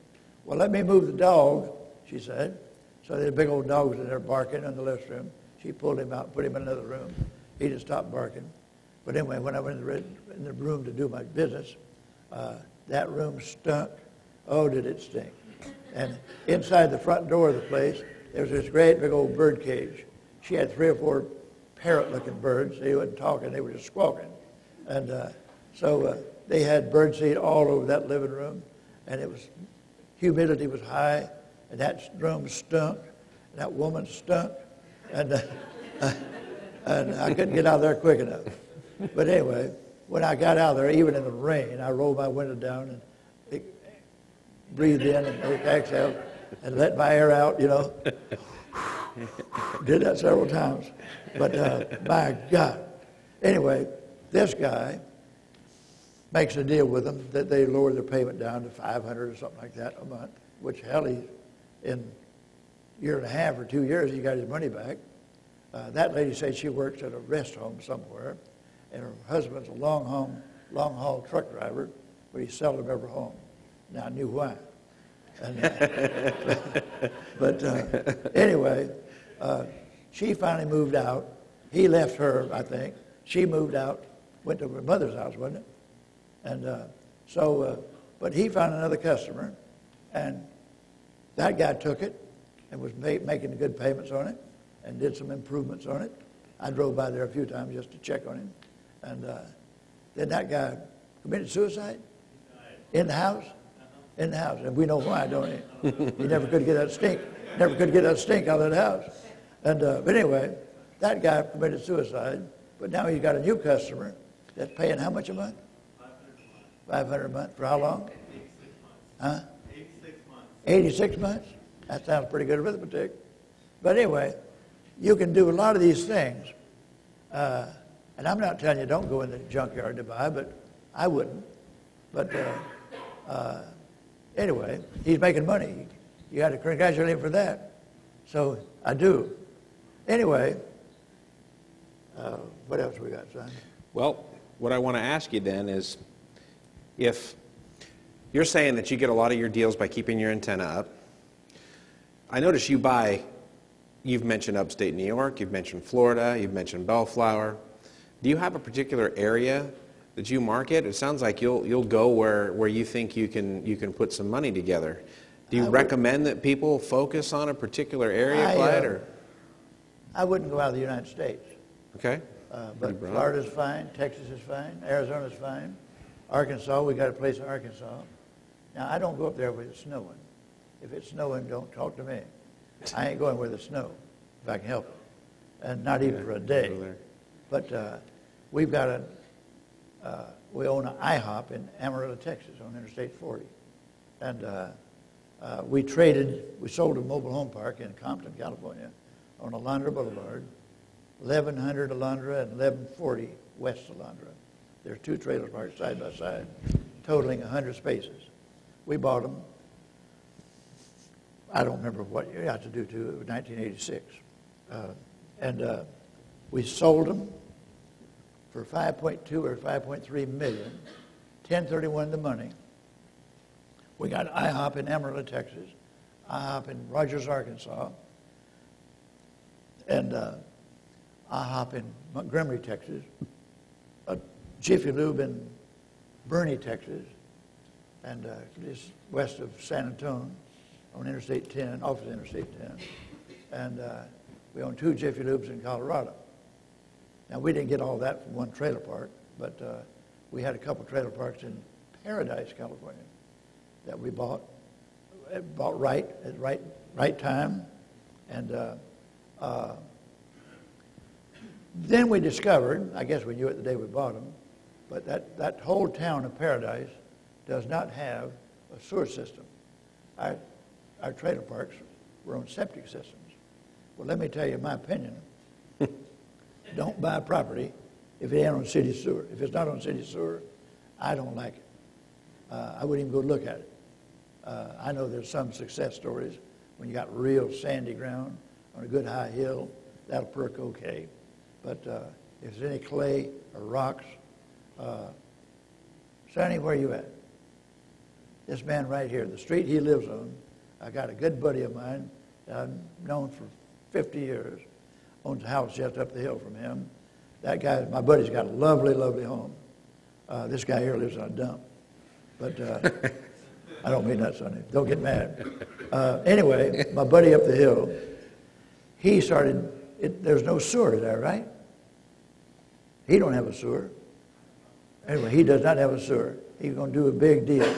Well, let me move the dog, she said. So the big old dog was in there barking in the restroom. She pulled him out, put him in another room. He just stopped barking. But anyway, when I went in the room to do my business, that room stunk. Oh, did it stink. And inside the front door of the place, there was this great big old bird cage. She had 3 or 4 parrot-looking birds. They wasn't talking, they were just squawking. And so they had birdseed all over that living room, and humidity was high, and that room stunk, and that woman stunk, and I couldn't get out of there quick enough. But anyway, when I got out of there, even in the rain, I rolled my window down and breathed in and exhaled and let my air out, Did that several times. But my God. Anyway, this guy makes a deal with them that they lower their payment down to $500 or something like that a month, which hell, in a year and a half or 2 years, he got his money back. That lady said she works at a rest home somewhere, and her husband's a long haul truck driver, but he's seldom ever home. Now I knew why. And, anyway, she finally moved out. He left her, I think. She moved out, went to her mother's house, wasn't it? And but he found another customer, and that guy took it and was making good payments on it and did some improvements on it. I drove by there a few times just to check on him. And then that guy committed suicide in the house. In the house, and we know why, don't we? He never could get that stink. Never could get that stink out of that house. And but anyway, that guy committed suicide. But now he's got a new customer that's paying how much a month? $500 a month. For how long? 86 months. Huh? 86 months. 86 months. That sounds pretty good arithmetic. But anyway, you can do a lot of these things. And I'm not telling you don't go in the junkyard to buy, but I wouldn't. But anyway, he's making money. You got to congratulate him for that. So I do. Anyway, what else we got, son? Well, what I want to ask you then is, if you're saying that you get a lot of your deals by keeping your antenna up, I notice you've mentioned upstate New York, you've mentioned Florida, you've mentioned Bellflower. Do you have a particular area that you market? It sounds like you'll go where you think you can put some money together. Do you recommend that people focus on a particular area, Clyde? I wouldn't go out of the United States. Okay. But Florida's fine, Texas is fine, Arizona's fine. Arkansas, we got a place in Arkansas. Now, I don't go up there where it's snowing. If it's snowing, don't talk to me. I ain't going where there's snow, if I can help it. And not even for a day. But we've got we own an IHOP in Amarillo, Texas, on Interstate 40. And we sold a mobile home park in Compton, California, on Alondra Boulevard, 1100 Alondra and 1140 West Alondra. There's 2 trailer parks side by side, totaling 100 spaces. We bought them. I don't remember what year, I had to do to it was 1986. And we sold them for $5.2 or $5.3 million, 1031 the money. We got IHOP in Amarillo, Texas, IHOP in Rogers, Arkansas, and IHOP in Montgomery, Texas, a Jiffy Lube in Bernie, Texas, and just west of San Antonio on Interstate 10, off of Interstate 10. And we own 2 Jiffy Lubes in Colorado. Now, we didn't get all that from one trailer park, but we had a couple trailer parks in Paradise, California, that we bought bought right at right time. And then we discovered, I guess we knew it the day we bought them, but that whole town of Paradise does not have a sewer system. Our trailer parks were on septic systems. Well, let me tell you my opinion. Don't buy property if it ain't on city sewer. If it's not on city sewer, I don't like it. I wouldn't even go look at it. I know there's some success stories when you got real sandy ground on a good high hill, that'll perk okay. But if there's any clay or rocks, Sonny, where you at? This man right here, the street he lives on, I got a good buddy of mine that I've known for 50 years, owns a house just up the hill from him. That guy, my buddy's got a lovely, lovely home. This guy here lives on a dump. But I don't mean that, Sonny. Don't get mad. Anyway, my buddy up the hill, he started, there's no sewer there, right? He don't have a sewer. Anyway, he does not have a sewer. He's going to do a big deal.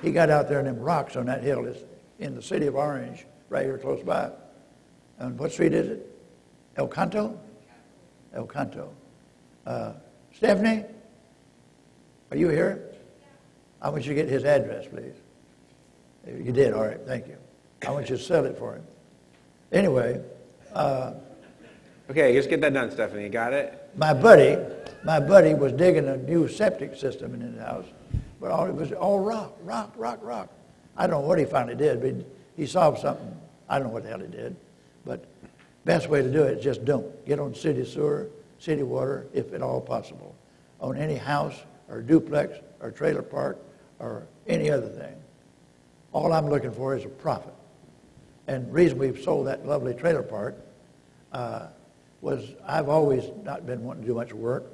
He got out there in them rocks on that hill. It's in the city of Orange, right here close by. And what street is it? El Canto? El Canto. Stephanie, are you here? I want you to get his address, please. You did, all right, thank you. I want you to sell it for him. Anyway. Okay, just get that done, Stephanie. You got it? My buddy was digging a new septic system in his house, but it was all rock. I don't know what he finally did, but he solved something. I don't know what the hell he did, but best way to do it is just don't. Get on city sewer, city water, if at all possible, on any house or duplex or trailer park or any other thing. All I'm looking for is a profit. And the reason we've sold that lovely trailer park was I've always not been wanting to do much work.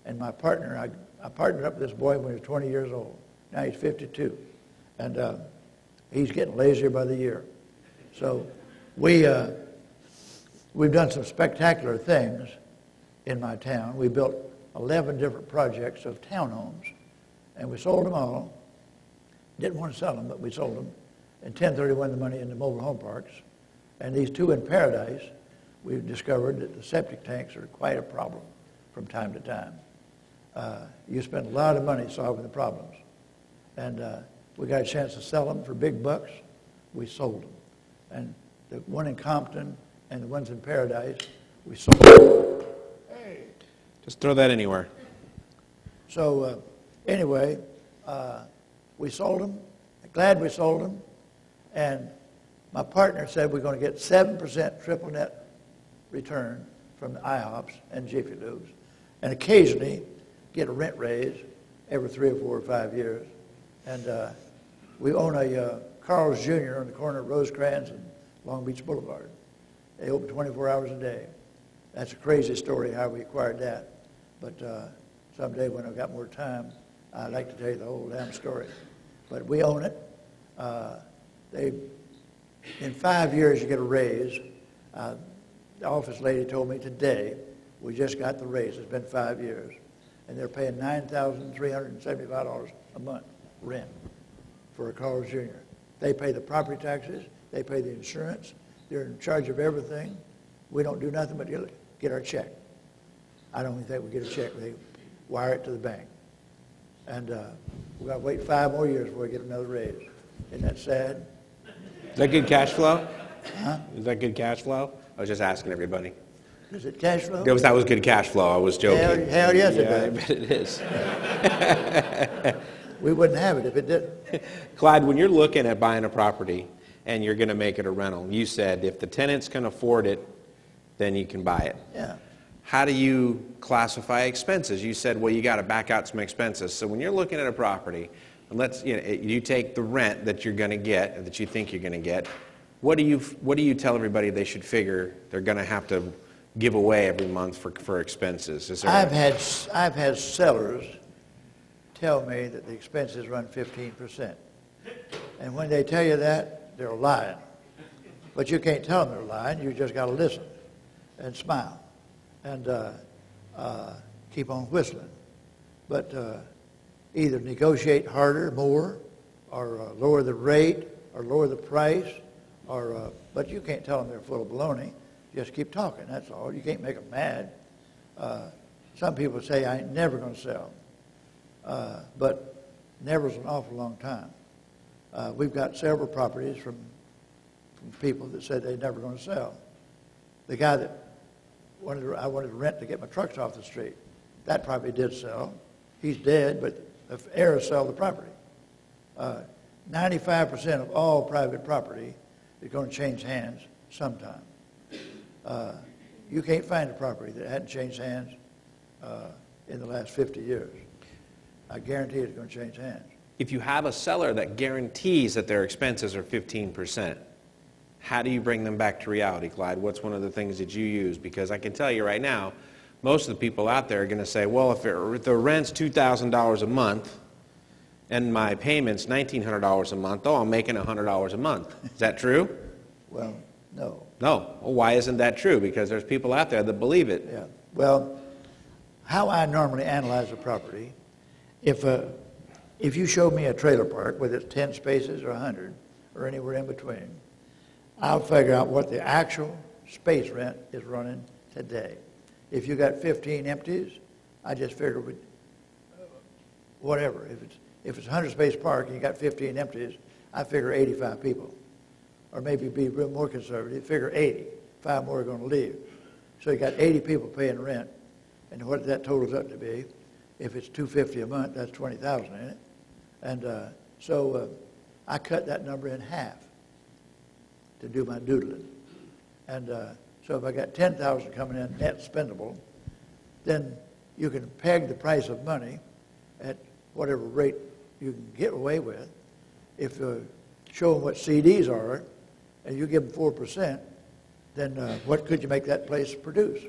And my partner, I partnered up with this boy when he was 20 years old. Now he's 52. And he's getting lazier by the year. So we've done some spectacular things in my town. We built 11 different projects of townhomes. And we sold them all. Didn't want to sell them, but we sold them. And 1031 the money in the mobile home parks. And these two in Paradise, we've discovered that the septic tanks are quite a problem from time to time. You spend a lot of money solving the problems. And we got a chance to sell them for big bucks. We sold them. And the one in Compton and the ones in Paradise, we sold them. Hey. Just throw that anywhere. So anyway, we sold them. Glad we sold them. And my partner said we're going to get 7% triple net return from the IHOPs and Jiffy Lubes, and occasionally get a rent raise every 3 or 4 or 5 years. And we own a Carl's Jr. on the corner of Rosecrans and Long Beach Boulevard. They open 24 hours a day. That's a crazy story how we acquired that. But someday when I've got more time, I'd like to tell you the whole damn story. But we own it. In 5 years, you get a raise. The office lady told me today, we just got the raise. It's been 5 years. And they're paying $9,375 a month rent for a Carl's Jr. They pay the property taxes. They pay the insurance. They're in charge of everything. We don't do nothing but get our check. I don't even think we get a check. They wire it to the bank. And we've got to wait 5 more years before we get another raise. Isn't that sad? Is that good cash flow? Huh? Is that good cash flow? I was just asking everybody. Is it cash flow? That was good cash flow. I was joking. Hell yes, yeah, it I does. bet it is. We wouldn't have it if it didn't. Clyde, when you're looking at buying a property and you're going to make it a rental, you said if the tenants can afford it, then you can buy it. Yeah. How do you classify expenses? You said, well, you got to back out some expenses. So when you're looking at a property, and you take the rent that you're going to get, or that you think you're going to get, what do you tell everybody they should figure they're going to have to give away every month for expenses? Is there I've had sellers tell me that the expenses run 15%. And when they tell you that, they're lying. But you can't tell them they're lying. You just got to listen and smile and keep on whistling. But either negotiate harder, more, or lower the rate, or lower the price, but you can't tell them they're full of baloney. Just keep talking, that's all. You can't make them mad. Some people say, I ain't never going to sell. But never's an awful long time. We've got several properties from people that said they're never going to sell. The guy that I wanted to rent to get my trucks off the street, that property did sell. He's dead, but the heirs sell the property. 95% of all private property is going to change hands sometime. You can't find a property that hadn't changed hands in the last 50 years. I guarantee it's going to change hands. If you have a seller that guarantees that their expenses are 15%, how do you bring them back to reality, Clyde? What's one of the things that you use? Because I can tell you right now, most of the people out there are going to say, well, if the rent's $2,000 a month and my payment's $1,900 a month, I'm making $100 a month. Is that true? Well, no. No. Well, why isn't that true? Because there's people out there that believe it. Yeah. Well, how I normally analyze a property, if you show me a trailer park, whether it's 10 spaces or 100 or anywhere in between, I'll figure out what the actual space rent is running today. If you got 15 empties, I just figure whatever. If it's a 100-space park and you got 15 empties, I figure 85 people. Or maybe be real more conservative, figure 80. 5 more are going to leave. So you got 80 people paying rent, and what that totals up to be, if it's $250 a month, that's $20,000 in it. And so I cut that number in half to do my doodling. And so if I got $10,000 coming in net spendable, then you can peg the price of money at whatever rate you can get away with. If you show them what CDs are, and you give them 4%, then what could you make that place produce?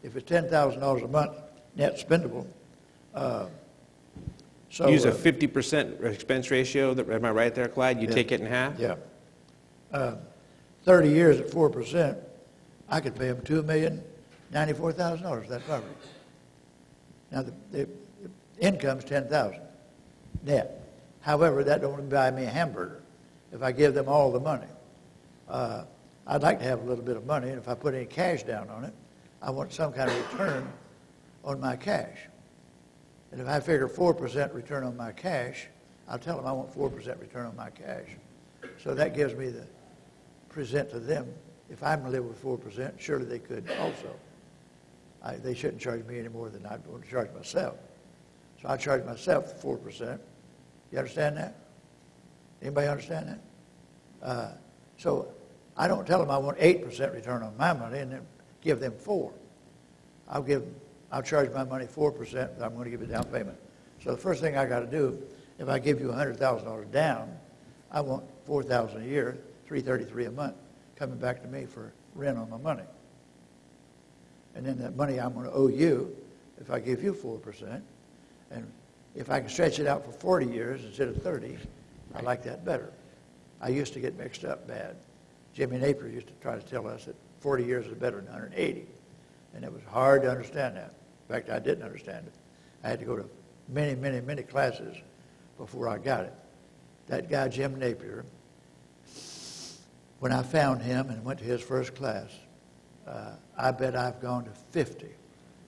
If it's $10,000 a month net spendable, so Use a 50% expense ratio. Am I right there, Clyde? You take it in half? Yeah. 30 years at 4%, I could pay them $2,094,000 for that property. Now the income's $10,000 net. However, that don't buy me a hamburger if I give them all the money. I'd like to have a little bit of money, and if I put any cash down on it, I want some kind of return on my cash. And if I figure 4% return on my cash, I'll tell them I want 4% return on my cash. So that gives me the present to them. If I'm going to live with 4%, surely they could also. They shouldn't charge me any more than I would charge myself. So I charge myself 4%. You understand that? Anybody understand that? So I don't tell them I want 8% return on my money and then give them 4. I'll charge my money 4%, but I'm going to give a down payment. So the first thing I got to do, if I give you $100,000 down, I want $4,000 a year, $333 a month, coming back to me for rent on my money. And then that money I'm going to owe you if I give you 4%. And if I can stretch it out for 40 years instead of 30, I like that better. I used to get mixed up bad. Jimmy Napier used to try to tell us that 40 years is better than 180. And it was hard to understand that. In fact, I didn't understand it. I had to go to many, many, many classes before I got it. That guy, Jim Napier, when I found him and went to his first class, I bet I've gone to 50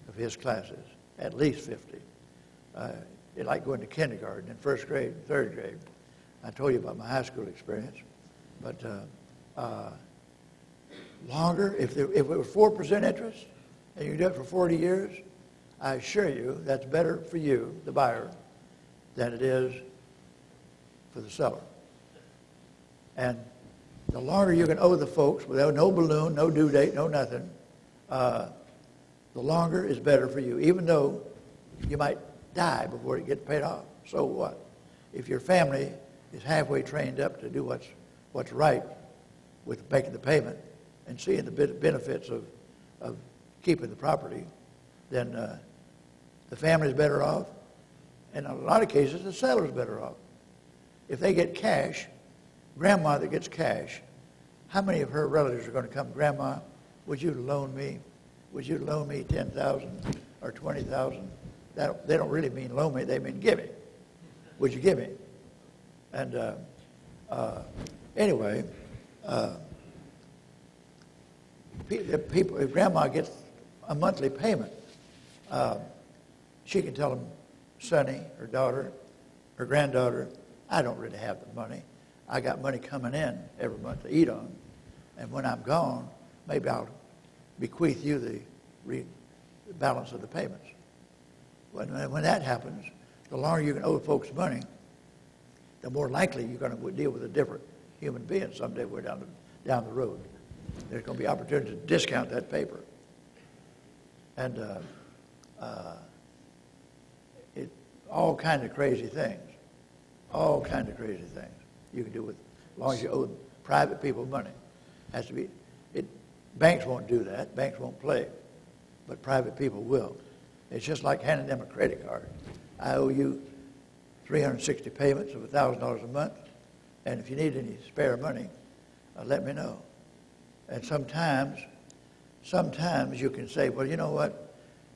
of his classes, at least 50. It's like going to kindergarten in first grade, third grade. I told you about my high school experience. But longer, if it was 4% interest and you do it for 40 years, I assure you that's better for you, the buyer, than it is for the seller. And the longer you can owe the folks without no balloon, no due date, no nothing, the longer is better for you, even though you might die before it gets paid off. So what? If your family is halfway trained up to do what's right with making the payment and seeing the benefits of keeping the property, then the family's better off. And in a lot of cases, the seller's better off. If they get cash, grandma that gets cash, how many of her relatives are going to come, Grandma, would you loan me? Would you loan me $10,000 or $20,000? They don't really mean loan me, they mean give me. Would you give me? And Anyway, people, if Grandma gets a monthly payment, she can tell them, Sonny, her daughter, her granddaughter, I don't really have the money. I got money coming in every month to eat on, and when I'm gone, maybe I'll bequeath you the balance of the payments. When that happens, the longer you can owe folks money, the more likely you're going to deal with a different human being someday we're down the road. There's going to be opportunity to discount that paper. And all kinds of crazy things. All kinds of crazy things you can do with, as long as you owe private people money. Has to be. Banks won't do that. Banks won't play. But private people will. It's just like handing them a credit card. I owe you 360 payments of $1,000 a month, and if you need any spare money, let me know. And sometimes you can say, well, you know what?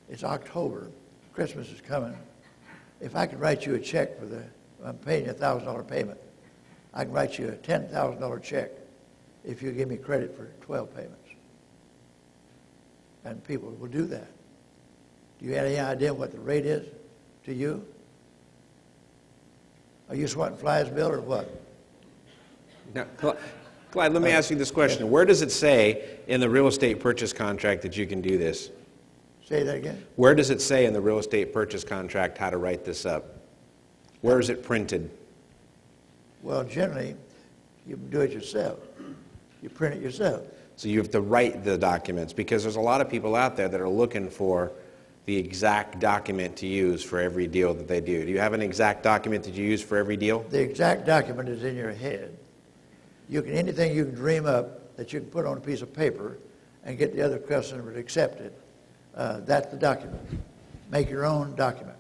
It's October. Christmas is coming. If I could write you a check I'm paying you a $1,000 payment. I can write you a $10,000 check if you give me credit for 12 payments. And people will do that. Do you have any idea what the rate is to you? Are you swatting flies, Bill, or what? Now, Clyde, let me ask you this question. Where does it say in the real estate purchase contract that you can do this? Say that again? Where does it say in the real estate purchase contract how to write this up? Where is it printed? Well, generally, you do it yourself. You print it yourself. So you have to write the documents, because there's a lot of people out there that are looking for the exact document to use for every deal that they do. Do you have an exact document that you use for every deal? The exact document is in your head. Anything you can dream up that you can put on a piece of paper and get the other customer to accept it, that's the document. Make your own document.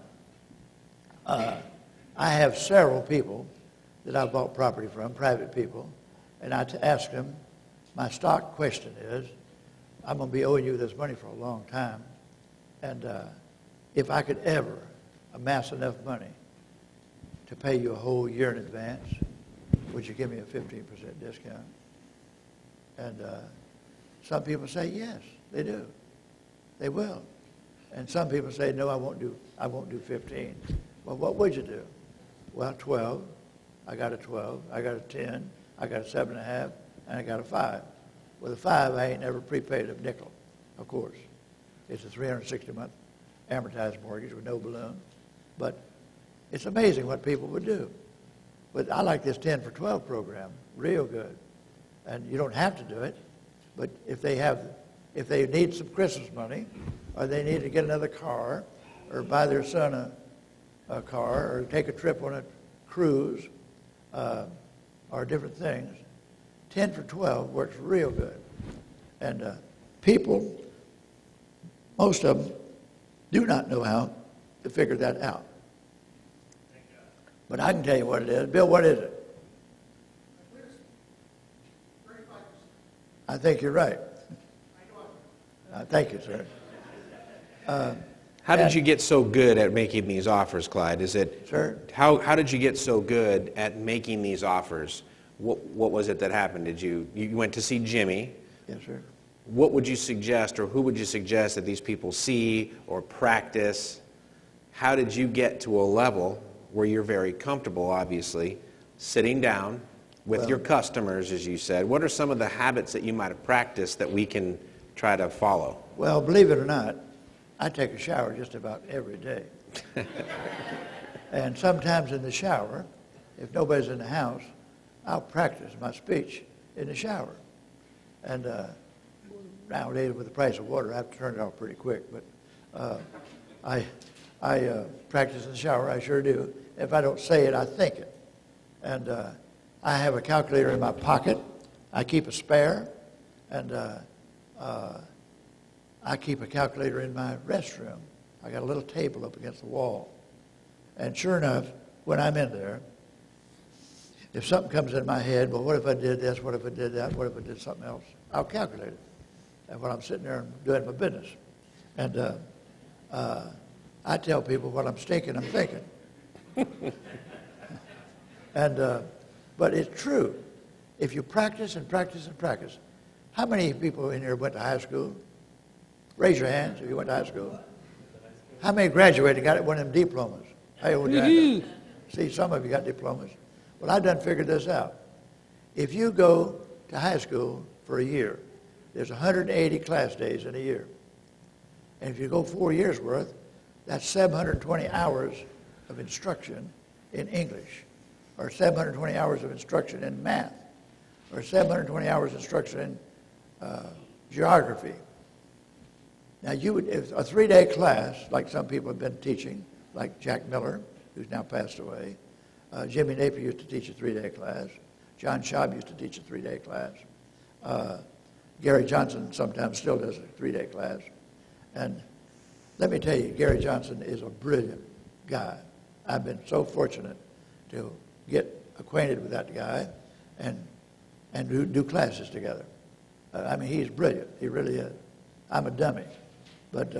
I have several people that I've bought property from, private people, and I ask them, my stock question is, I'm going to be owing you this money for a long time, and if I could ever amass enough money to pay you a whole year in advance, would you give me a 15% discount? And some people say yes, they do. They will. And some people say, no, I won't do 15. Well, what would you do? Well, 12. I got a 12. I got a 10. I got a 7.5, and I got a 5. With a 5, I ain't never prepaid a nickel, of course. It's a 360-month amortized mortgage with no balloon. But it's amazing what people would do. But I like this 10 for 12 program, real good. And you don't have to do it, but if they need some Christmas money, or they need to get another car, or buy their son a car, or take a trip on a cruise, or different things, 10 for 12 works real good. And people, most of them, do not know how to figure that out. But I can tell you what it is. Bill, what is it? I think you're right. Thank you, sir. How did you get so good at making these offers, Clyde? Sir? How did you get so good at making these offers? What was it that happened? You went to see Jimmy? Yes, sir. What would you suggest, or who would you suggest that these people see or practice? How did you get to a level where you're very comfortable, obviously, sitting down with your customers, as you said? What are some of the habits that you might have practiced that we can try to follow? Well, believe it or not, I take a shower just about every day. And sometimes in the shower, if nobody's in the house, I'll practice my speech in the shower. And nowadays, with the price of water, I have to turn it off pretty quick. But I practice in the shower, I sure do. If I don't say it, I think it. And I have a calculator in my pocket. I keep a spare. And I keep a calculator in my restroom. I got a little table up against the wall. And sure enough, when I'm in there, if something comes in my head, well, what if I did this? What if I did that? What if I did something else? I'll calculate it. And when I'm sitting there and doing my business. And I tell people what I'm thinking, I'm thinking. And but it's true. if you practice and practice and practice, how many people in here went to high school? Raise your hands if you went to high school. How many graduated and got one of them diplomas? Hey, hold your hand up. See, some of you got diplomas. Well, I done figured this out. If you go to high school for a year, there's 180 class days in a year. And if you go 4 years worth, that's 720 hours of instruction in English, or 720 hours of instruction in math, or 720 hours of instruction in geography. Now, if a 3-day class, like some people have been teaching, like Jack Miller, who's now passed away, Jimmy Napier used to teach a 3-day class, John Schaub used to teach a 3-day class, Gary Johnson sometimes still does a 3-day class. And let me tell you, Gary Johnson is a brilliant guy. I've been so fortunate to get acquainted with that guy and do classes together. I mean, he's brilliant. He really is. I'm a dummy. But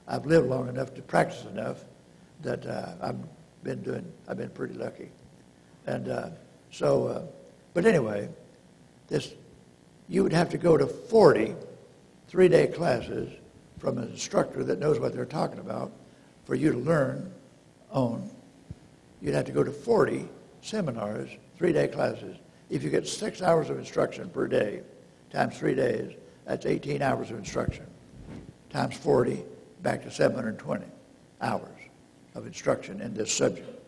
I've lived long enough to practice enough that I've been pretty lucky. And but anyway, you would have to go to 40 3-day classes from an instructor that knows what they're talking about for you to learn on. You'd have to go to 40 seminars, 3-day classes. If you get 6 hours of instruction per day, times 3 days, that's 18 hours of instruction. Times 40, back to 720 hours of instruction in this subject.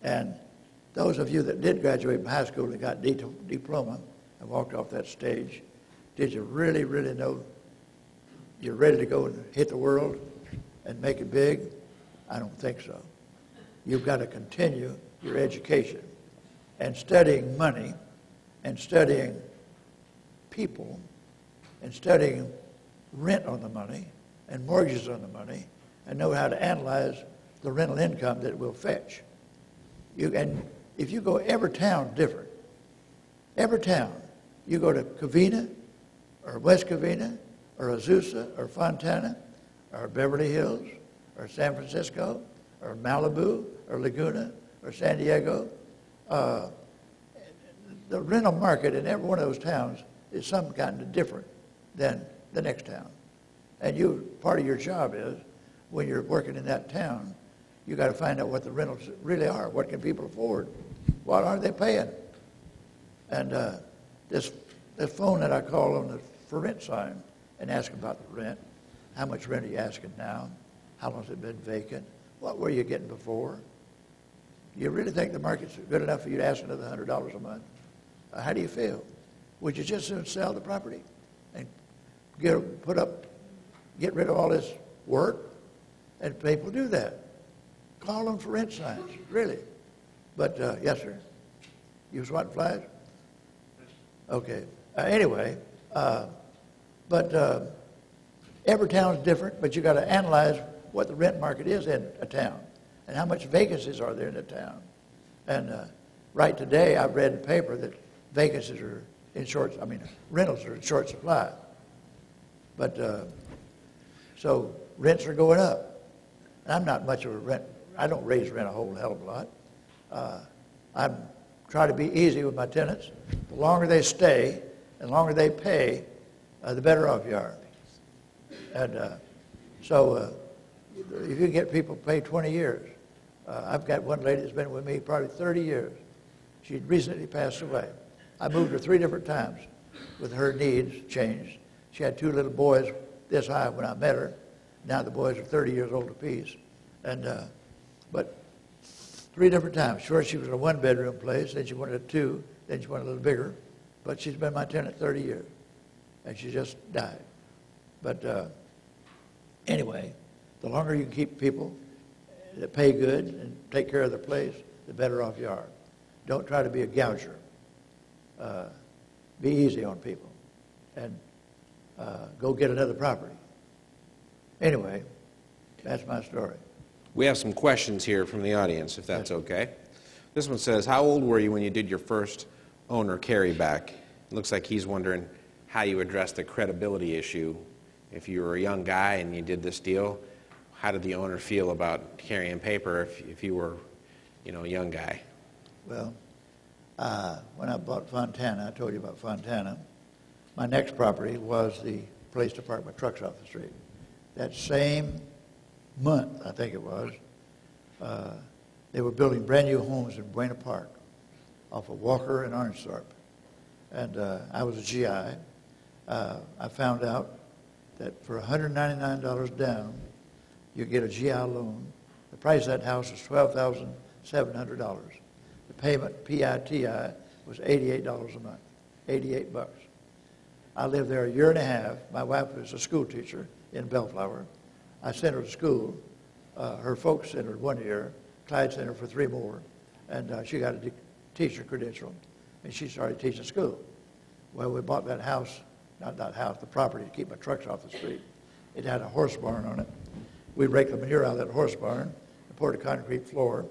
And those of you that did graduate from high school and got diploma and walked off that stage, did you really, really know you're ready to go and hit the world and make it big? I don't think so. You've got to continue your education and studying money and studying people and studying rent on the money and mortgages on the money and know how to analyze the rental income that it will fetch. And if you go, every town different. Every town. You go to Covina or West Covina or Azusa or Fontana or Beverly Hills or San Francisco or Malibu or Laguna or San Diego, the rental market in every one of those towns is some kind of different than the next town. And part of your job is, when you're working in that town, you got to find out what the rentals really are. What can people afford? What are they paying? And this phone that I call on the for rent sign and ask about the rent. How much rent are you asking now? How long has it been vacant? What were you getting before? Do you really think the market's good enough for you to ask another $100 a month? How do you feel? Would you just soon sell the property and get rid of all this work? And people do that. Call them for rent signs, really. But, yes, sir. You swatting flies? Okay. Anyway, every town is different, but you got to analyze what the rent market is in a town and how much vacancies are there in a town. And right today, I've read in the paper that vacancies are rentals are in short supply. But so rents are going up. And I'm not much of a rent. I don't raise rent a whole hell of a lot. I try to be easy with my tenants. The longer they stay and the longer they pay, the better off you are. And so if you get people to pay 20 years, I've got one lady that's been with me probably 30 years. She'd recently passed away. I moved her 3 different times with her needs changed. She had 2 little boys this high when I met her. Now the boys are 30 years old apiece. And but 3 different times. First she was in a 1-bedroom place, then she wanted a 2, then she wanted a little bigger. But she's been my tenant 30 years. And she just died. But anyway, the longer you can keep people that pay good and take care of their place, the better off you are. Don't try to be a gouger. Be easy on people. And go get another property. Anyway, that's my story. We have some questions here from the audience, if that's okay. This one says, how old were you when you did your first owner carryback? It looks like he's wondering how you addressed the credibility issue. If you were a young guy and you did this deal, how did the owner feel about carrying paper if you were, a young guy? Well, When I bought Fontana, I told you about Fontana, my next property was the place to park my trucks off the street. That same month, I think it was, they were building brand new homes in Buena Park off of Walker and Orangethorpe. And I was a GI. I found out that for $199 down, you get a GI loan. The price of that house was $12,700. The payment, PITI, was $88 a month, 88 bucks. I lived there a year and a half. My wife was a school teacher in Bellflower. I sent her to school. Her folks sent her 1 year. Clyde sent her for 3 more. And she got a teacher credential. And she started teaching school. Well, we bought that house, not that house, the property to keep my trucks off the street. It had a horse barn on it. We raked the manure out of that horse barn and poured a concrete floor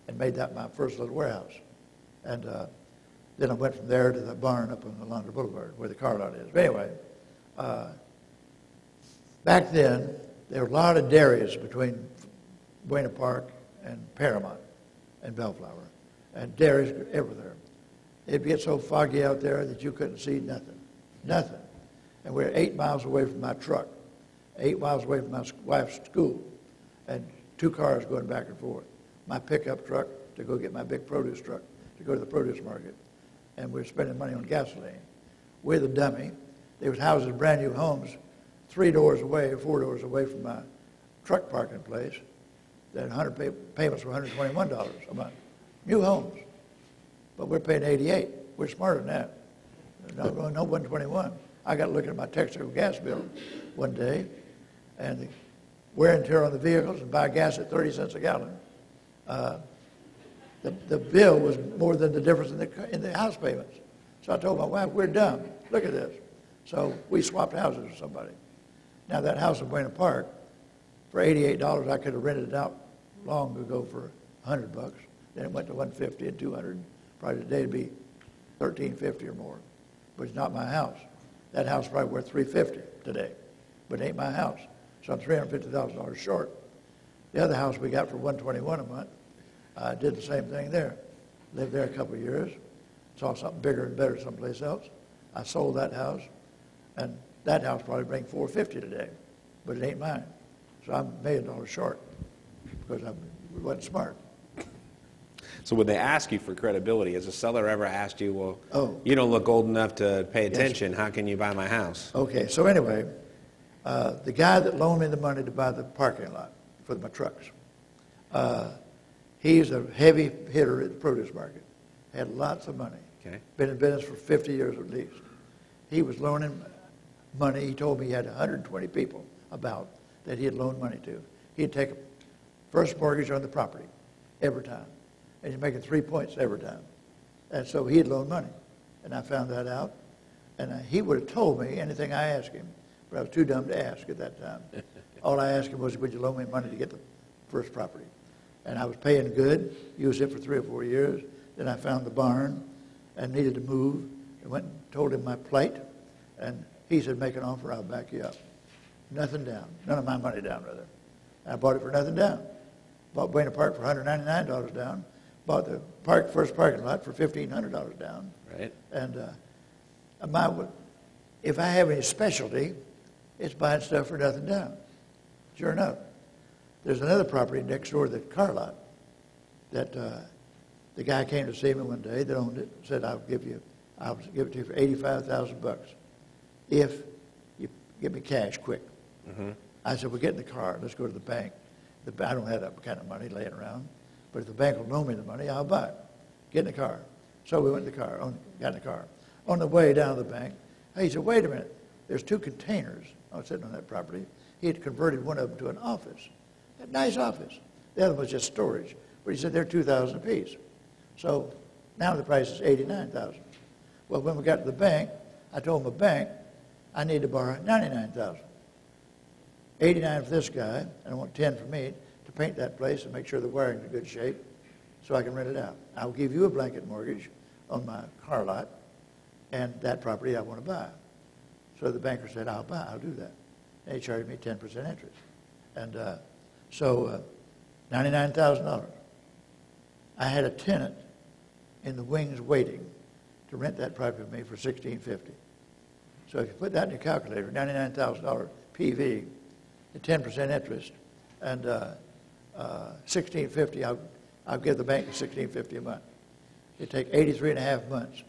and made that my first little warehouse. And then I went from there to the barn up on the Laundry Boulevard where the car lot is. But anyway, back then, there were a lot of dairies between Buena Park and Paramount and Bellflower, and dairies everywhere. It'd get so foggy out there that you couldn't see nothing, nothing. And we're 8 miles away from my truck, 8 miles away from my wife's school, and 2 cars going back and forth. My pickup truck to go get my big produce truck to go to the produce market, and we're spending money on gasoline. We're the dummy. There was houses, brand new homes, 3 doors away or 4 doors away from my truck parking place. That payments were $121 a month. New homes. But we're paying $88. We're smarter than that. No 121. I got looking at my Texaco gas bill one day, and the wear and tear on the vehicles and buy gas at 30 cents a gallon. The bill was more than the difference in the house payments. So I told my wife, we're dumb. Look at this. So we swapped houses with somebody. Now that house in Buena Park, for $88, I could have rented it out long ago for $100 bucks. Then it went to $150 and $200. Probably today it'd be $13.50 or more. But it's not my house. That house is probably worth $350 today, but it ain't my house. So I'm $350,000 short. The other house we got for $121 a month. I did the same thing there. Lived there a couple of years. Saw something bigger and better someplace else. I sold that house, and that house probably brings $450 today, but it ain't mine. So I'm $1 million short because I wasn't smart. So would they ask you for credibility? Has a seller ever asked you, well, you don't look old enough to pay attention. Yes. How can you buy my house? Okay, so anyway, the guy that loaned me the money to buy the parking lot for my trucks, he's a heavy hitter at the produce market. Had lots of money. Okay. Been in business for 50 years at least. He was loaning money. He told me he had 120 people about that he had loaned money to. He'd take a first mortgage on the property every time. And he's making 3 points every time. And so he'd loan money. And I found that out. And he would have told me anything I asked him, but I was too dumb to ask at that time. All I asked him was, would you loan me money to get the first property? And I was paying good, used it for 3 or 4 years. Then I found the barn and needed to move. I went and told him my plight. And he said, make an offer, I'll back you up. Nothing down. None of my money down, rather. And I bought it for nothing down. Bought Buena Park for $199 down. Bought the first parking lot for $1,500 down. Right. And if I have any specialty, it's buying stuff for nothing down. Sure enough. There's another property next door to the car lot that the guy came to see me one day that owned it, said, I'll give it to you for $85,000 if you give me cash quick. Mm-hmm. I said, well, get in the car. Let's go to the bank. I don't have that kind of money laying around. But if the bank will loan me the money, I'll buy it. Get in the car. So we went in the car, got in the car. On the way down to the bank, he said, wait a minute. There's 2 containers sitting on that property. He had converted one of them to an office. A nice office. The other was just storage. But he said, they're $2,000 apiece. So now the price is $89,000. Well, when we got to the bank, I told the bank I need to borrow $99,000. $89,000 for this guy, and I want $10,000 for me to paint that place and make sure the wiring's in good shape so I can rent it out. I'll give you a blanket mortgage on my car lot and that property I want to buy. So the banker said, I'll do that. And he charged me 10% interest. And so $99,000. I had a tenant in the wings waiting to rent that property with me for $1,650. So if you put that in your calculator, $99,000 PV at 10% interest, and $1,650, I'll give the bank $1,650 a month. It'd take 83 and a half months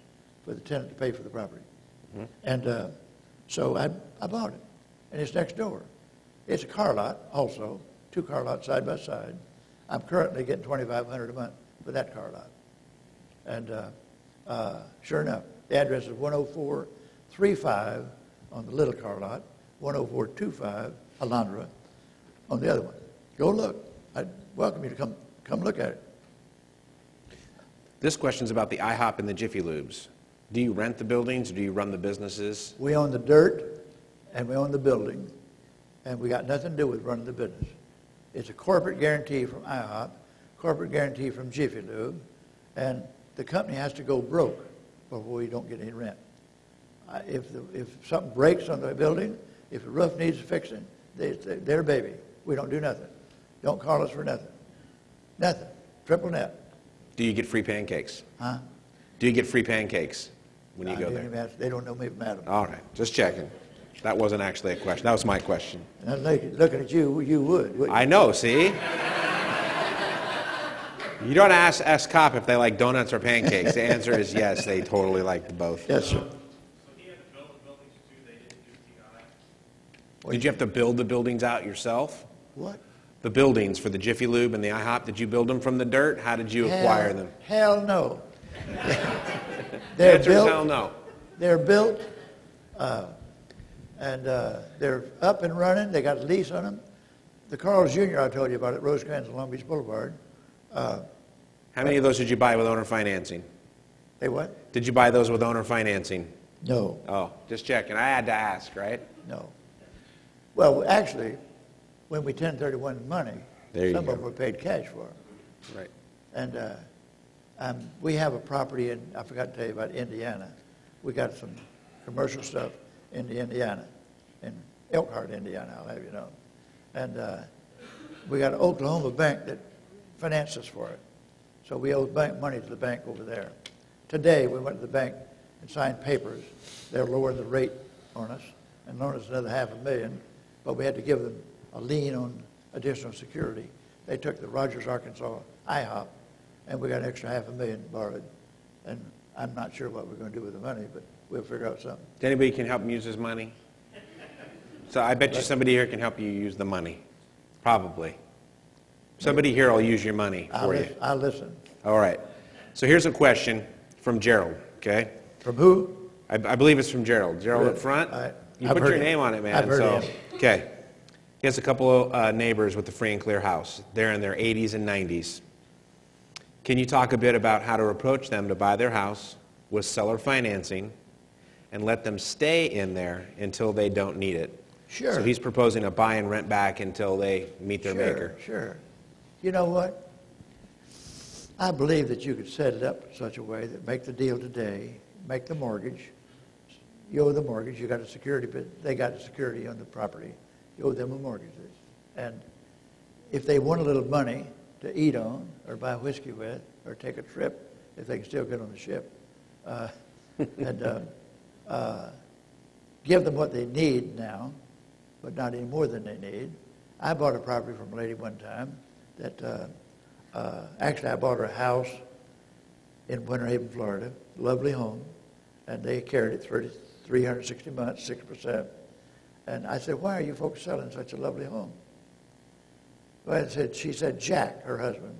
for the tenant to pay for the property. Mm-hmm. And so I bought it, and it's next door. It's a car lot also, 2 car lots side by side. I'm currently getting $2,500 a month for that car lot. And sure enough, the address is 10435 on the little car lot, 10425 Alondra on the other one. Go look. I'd welcome you to come look at it. This question's about the IHOP and the Jiffy Lubes. Do you rent the buildings or do you run the businesses? We own the dirt and we own the building, and we got nothing to do with running the business. It's a corporate guarantee from IHOP, corporate guarantee from Jiffy Lube, and the company has to go broke before we don't get any rent. If something breaks on the building, if the roof needs fixing, they're baby. We don't do nothing. Don't call us for nothing. Nothing. Triple net. Do you get free pancakes? Huh? Do you get free pancakes when you go there? They don't know me from Adam. All right, just checking. That wasn't actually a question. That was my question. And looking at you, you would, wouldn't you? I know, see? You don't ask cop if they like donuts or pancakes. The answer is yes, they totally like both. Yes, sir. So he had to build the buildings too, they didn't do TI? Did you have to build the buildings out yourself? What? The buildings for the Jiffy Lube and the IHOP, did you build them from the dirt? How did you acquire them? Hell no. The answer is hell no. They're built, and they're up and running. They got a lease on them. The Carl's Jr. I told you about at Rosecrans and Long Beach Boulevard. How many of those did you buy with owner financing? They what? Did you buy those with owner financing? No. Oh, just checking. I had to ask, right? No. Well, actually, when we 1031 money, some of them were paid cash for. Right. And we have a property in, I forgot to tell you about Indiana. We got some commercial stuff in Indiana, in Elkhart, Indiana, I'll have you know. And we got an Oklahoma bank that financed us for it. So we owe bank money to the bank over there. Today, we went to the bank and signed papers. They're lowering the rate on us and loan us another $500,000, but we had to give them a lien on additional security. They took the Rogers, Arkansas IHOP, and we got an extra $500,000 borrowed. And I'm not sure what we're going to do with the money, but we'll figure out something. Anybody can help him use his money? So I bet you somebody here can help you use the money. Probably. Somebody here will use your money for you. I'll listen. All right. So here's a question from Gerald, okay? From who? I believe it's from Gerald. Gerald up front? You put your name on it, man. I've heard him. Okay. He has a couple of neighbors with the free and clear house. They're in their 80s and 90s. Can you talk a bit about how to approach them to buy their house with seller financing and let them stay in there until they don't need it? Sure. So he's proposing a buy and rent back until they meet their maker. Sure. You know what? I believe that you could set it up in such a way that make the deal today, make the mortgage. You owe the mortgage. You got a security, but they got a security on the property. You owe them a mortgage. And if they want a little money to eat on or buy whiskey with or take a trip, if they can still get on the ship, and give them what they need now, but not any more than they need. I bought a property from a lady one time that actually I bought her a house in Winter Haven, Florida, lovely home, and they carried it for 360 months, 6%. And I said, why are you folks selling such a lovely home? Well, she said, Jack, her husband,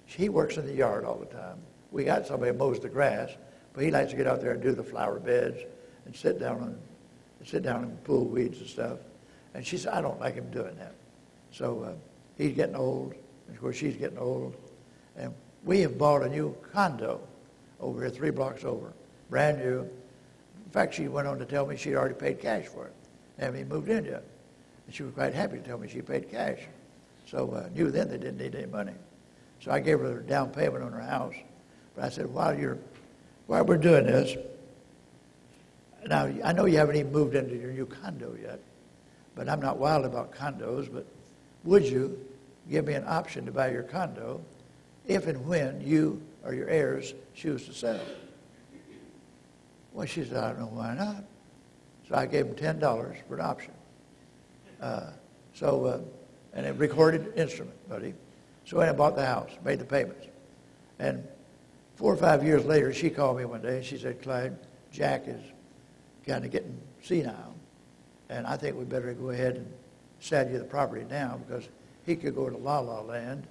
he works in the yard all the time. We got somebody who mows the grass, but he likes to get out there and do the flower beds and sit down and pull weeds and stuff. And she said, I don't like him doing that. So he's getting old, and of course she's getting old. And we have bought a new condo over here 3 blocks over, brand new. In fact, she went on to tell me she'd already paid cash for it. Haven't even moved in yet. And she was quite happy to tell me she paid cash. So knew then they didn't need any money. So I gave her a down payment on her house. But I said, while we're doing this, now I know you haven't even moved into your new condo yet, but I'm not wild about condos, but would you give me an option to buy your condo if and when you or your heirs choose to sell. Well, she said, I don't know why not. So I gave them $10 for an option. And a recorded instrument, buddy. So I bought the house, made the payments. And 4 or 5 years later, she called me one day and she said, Clyde, Jack is kind of getting senile. And I think we better go ahead and sell you the property now because he could go to La La Land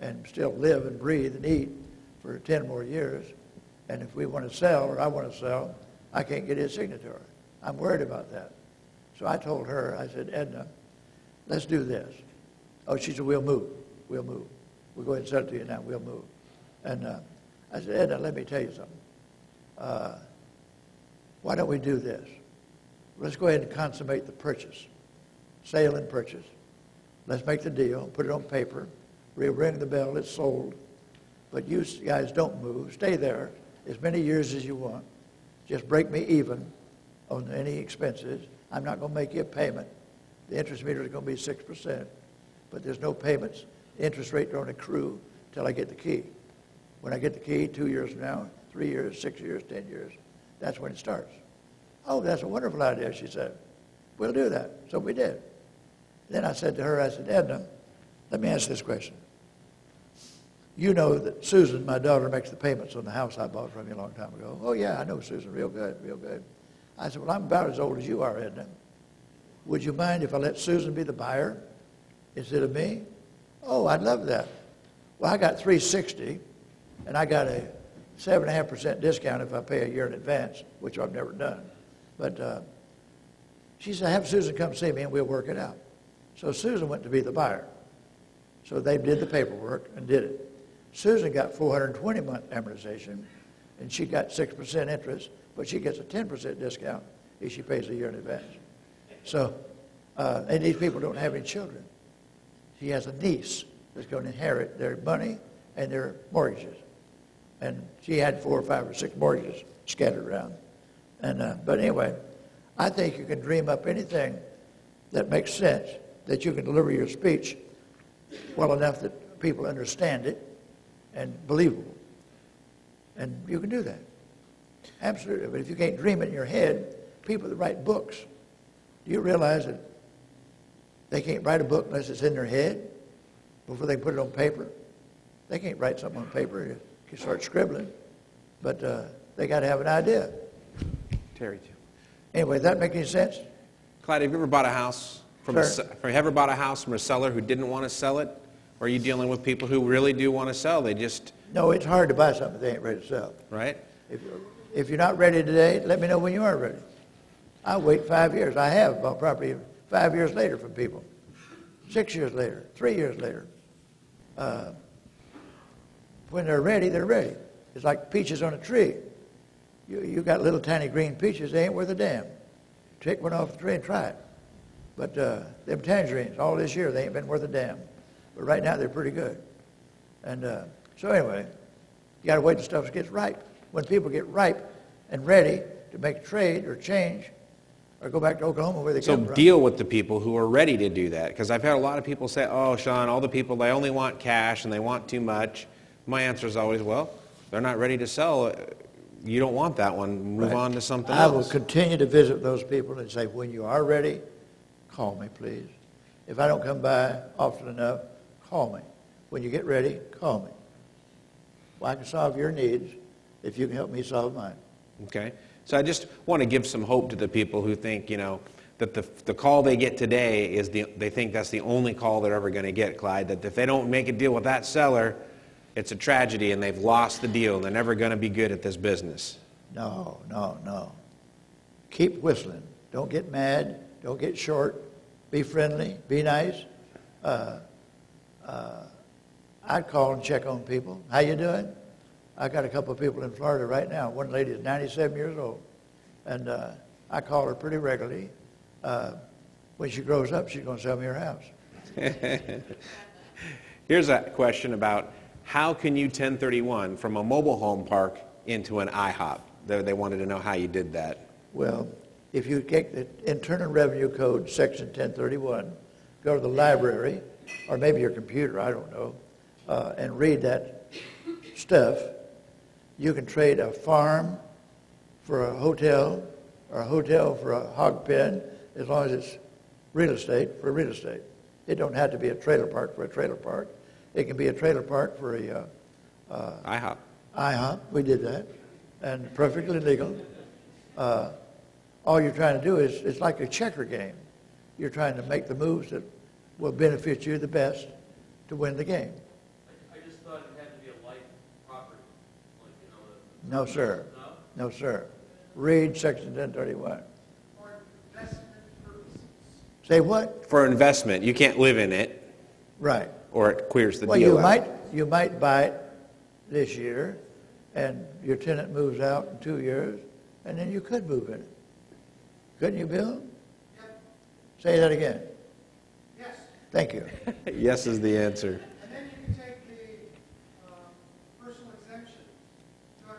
and still live and breathe and eat for 10 more years. And if we want to sell, or I want to sell, I can't get his signature. I'm worried about that. So I told her, I said, Edna, let's do this. Oh, she said, we'll move. We'll move. We'll go ahead and sell it to you now. We'll move. And I said, Edna, let me tell you something. Why don't we do this? Let's go ahead and consummate the purchase, sale and purchase. Let's make the deal, put it on paper. We'll ring the bell, it's sold. But you guys don't move. Stay there as many years as you want. Just break me even on any expenses. I'm not going to make you a payment. The interest meter is going to be 6%, but there's no payments. The interest rate don't accrue until I get the key. When I get the key, 2 years from now, 3 years, 6 years, 10 years, that's when it starts. Oh, that's a wonderful idea, she said. We'll do that. So we did. Then I said to her, I said, Edna, let me ask this question. You know that Susan, my daughter, makes the payments on the house I bought from you a long time ago. Oh, yeah, I know Susan real good, real good. I said, well, I'm about as old as you are, Edna. Would you mind if I let Susan be the buyer instead of me? Oh, I'd love that. Well, I got $360, and I got a 7.5% discount if I pay a year in advance, which I've never done. But she said, have Susan come see me, and we'll work it out. So Susan went to be the buyer. So they did the paperwork and did it. Susan got 420-month amortization, and she got 6% interest, but she gets a 10% discount if she pays a year in advance. So, and these people don't have any children. She has a niece that's going to inherit their money and their mortgages. And she had 4 or 5 or 6 mortgages scattered around. And but anyway, I think you can dream up anything that makes sense, that you can deliver your speech well enough that people understand it and believable. And you can do that. Absolutely. But if you can't dream it in your head, people that write books, do you realize that they can't write a book unless it's in their head before they put it on paper? They can't write something on paper. You can start scribbling. But they got to have an idea. Terry, too. Anyway, does that make any sense? Clyde, have you ever bought a house from Sure. have you ever bought a house from a seller who didn't want to sell it? Or are you dealing with people who really do want to sell? They just... No, it's hard to buy something they ain't ready to sell. Right? If you're not ready today, let me know when you are ready. I'll wait 5 years. I have bought property 5 years later from people. 6 years later, 3 years later. When they're ready, they're ready. It's like peaches on a tree. You got little tiny green peaches, they ain't worth a damn. Take one off the tree and try it. But them tangerines, all this year, they ain't been worth a damn. But right now, they're pretty good. And so anyway, you got to wait till stuff gets ripe. When people get ripe and ready to make a trade or change or go back to Oklahoma where they come from. So deal with the people who are ready to do that. Because I've had a lot of people say, oh, Sean, all the people, they only want cash and they want too much. My answer is always, well, they're not ready to sell. You don't want that one. Move on to something else. I will continue to visit those people and say, when you are ready, call me, please. If I don't come by often enough, call me. When you get ready, call me. Well, I can solve your needs if you can help me solve mine. Okay. So I just want to give some hope to the people who think, that the call they get today is they think that's the only call they're ever going to get, Clyde, that if they don't make a deal with that seller, it's a tragedy and they've lost the deal and they're never going to be good at this business. No. Keep whistling. Don't get mad. Don't get short. Be friendly. Be nice. I'd call and check on people. How you doing? I got a couple of people in Florida right now. One lady is 97 years old, and I call her pretty regularly. When she grows up, she's going to sell me her house. Here's a question about how can you 1031 from a mobile home park into an IHOP? They wanted to know how you did that. Well, if you take the Internal Revenue Code, Section 1031, go to the library, or maybe your computer, I don't know, and read that stuff, you can trade a farm for a hotel or a hotel for a hog pen as long as it's real estate for real estate. It don't have to be a trailer park for a trailer park. It can be a trailer park for a IHOP. IHOP. We did that, and perfectly legal. All you're trying to do is, it's like a checker game. You're trying to make the moves that will benefit you the best to win the game. I just thought it had to be a life property, like, you know. No, sir. No? No, sir. Read Section 1031. For investment purposes. Say what? For investment, you can't live in it, Right. or it queers the Well, deal you out. you might buy it this year, and your tenant moves out in 2 years, and then you could move in it. Couldn't you, Bill? Yep. Say that again. Yes. Thank you. Yes is the answer. And then you can take the personal exemption, $250,500.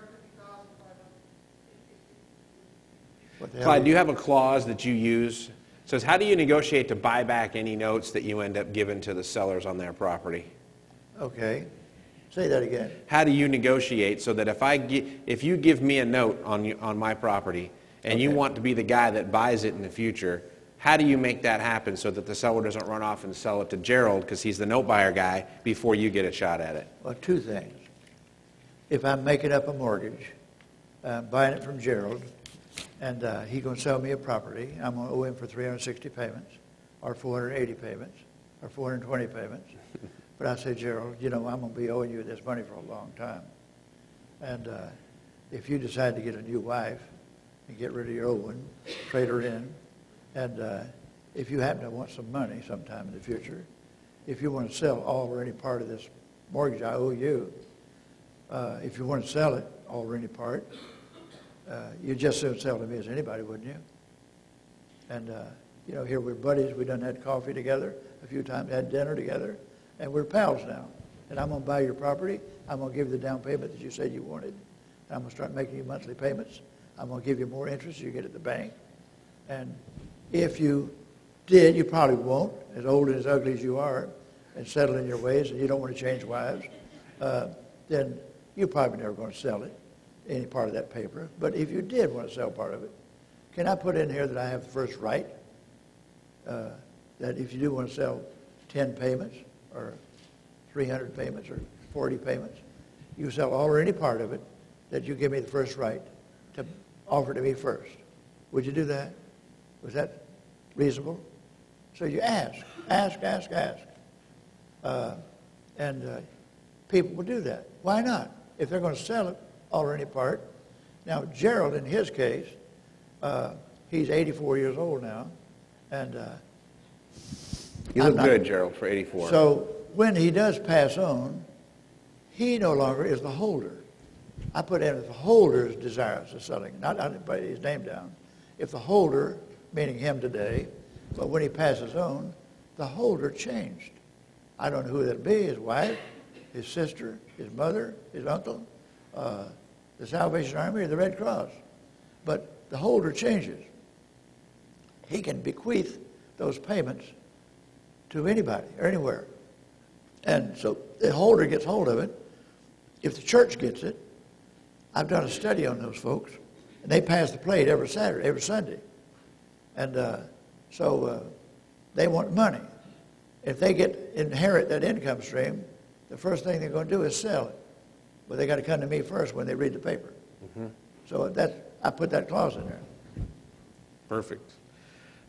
What the hell? Clyde, do you have a clause that you use? It says, how do you negotiate to buy back any notes that you end up giving to the sellers on their property? Okay. Say that again. How do you negotiate so that if you give me a note on my property and you Okay. want to be the guy that buys it in the future, how do you make that happen so that the seller doesn't run off and sell it to Gerald because he's the note buyer guy before you get a shot at it? Well, two things. If I'm making up a mortgage, buying it from Gerald, and he's going to sell me a property, I'm going to owe him for 360 payments, or 480 payments, or 420 payments. But I say, Gerald, you know, I'm going to be owing you this money for a long time. And if you decide to get a new wife and get rid of your old one, trade her in, and if you happen to want some money sometime in the future, if you want to sell all or any part of this mortgage I owe you, if you want to sell it, all or any part, you'd just as soon sell to me as anybody, wouldn't you? And, you know, here we're buddies. We done had coffee together a few times, had dinner together, and we're pals now. And I'm going to buy your property. I'm going to give you the down payment that you said you wanted. And I'm going to start making you monthly payments. I'm going to give you more interest you get at the bank. And if you did, you probably won't, as old and as ugly as you are, and settle in your ways, and you don't want to change wives, then you're probably never going to sell it, any part of that paper. But if you did want to sell part of it, can I put in here that I have the first right? That if you do want to sell 10 payments, or 300 payments, or 40 payments, you sell all or any part of it, that you give me the first right to offer to me first. Would you do that? Was that reasonable? So you ask. And people will do that. Why not? If they're going to sell it, all or any part. Now, Gerald, in his case, he's 84 years old now, and You look I'm not- good, Gerald, for 84. so when he does pass on, he no longer is the holder. I put in if the holder is desirous of selling, not I didn't put his name down. If the holder, meaning him today, but when he passes on, the holder changed. I don't know who that'll be, his wife, his sister, his mother, his uncle, the Salvation Army, or the Red Cross. But the holder changes. He can bequeath those payments to anybody or anywhere. And so the holder gets hold of it. If the church gets it, I've done a study on those folks, and they pass the plate every Saturday, every Sunday. And so they want money. If they inherit that income stream, the first thing they're going to do is sell it. But they got to come to me first when they read the paper. Mm-hmm. So I put that clause in there. Perfect.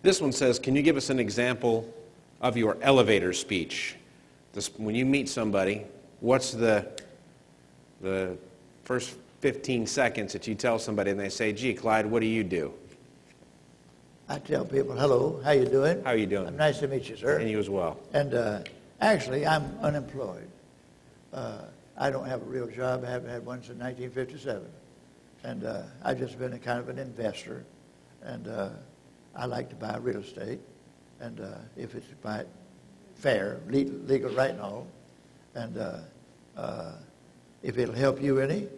This one says, can you give us an example of your elevator speech? When you meet somebody, what's the first 15 seconds that you tell somebody and they say, gee, Clyde, what do you do? I tell people, hello, how you doing? How you doing? Nice to meet you, sir. And you as well. And actually, I'm unemployed. I don't have a real job. I haven't had one since 1957. And I've just been a kind of an investor. And I like to buy real estate. And if it's buy it fair, legal, right and all. And if it'll help you any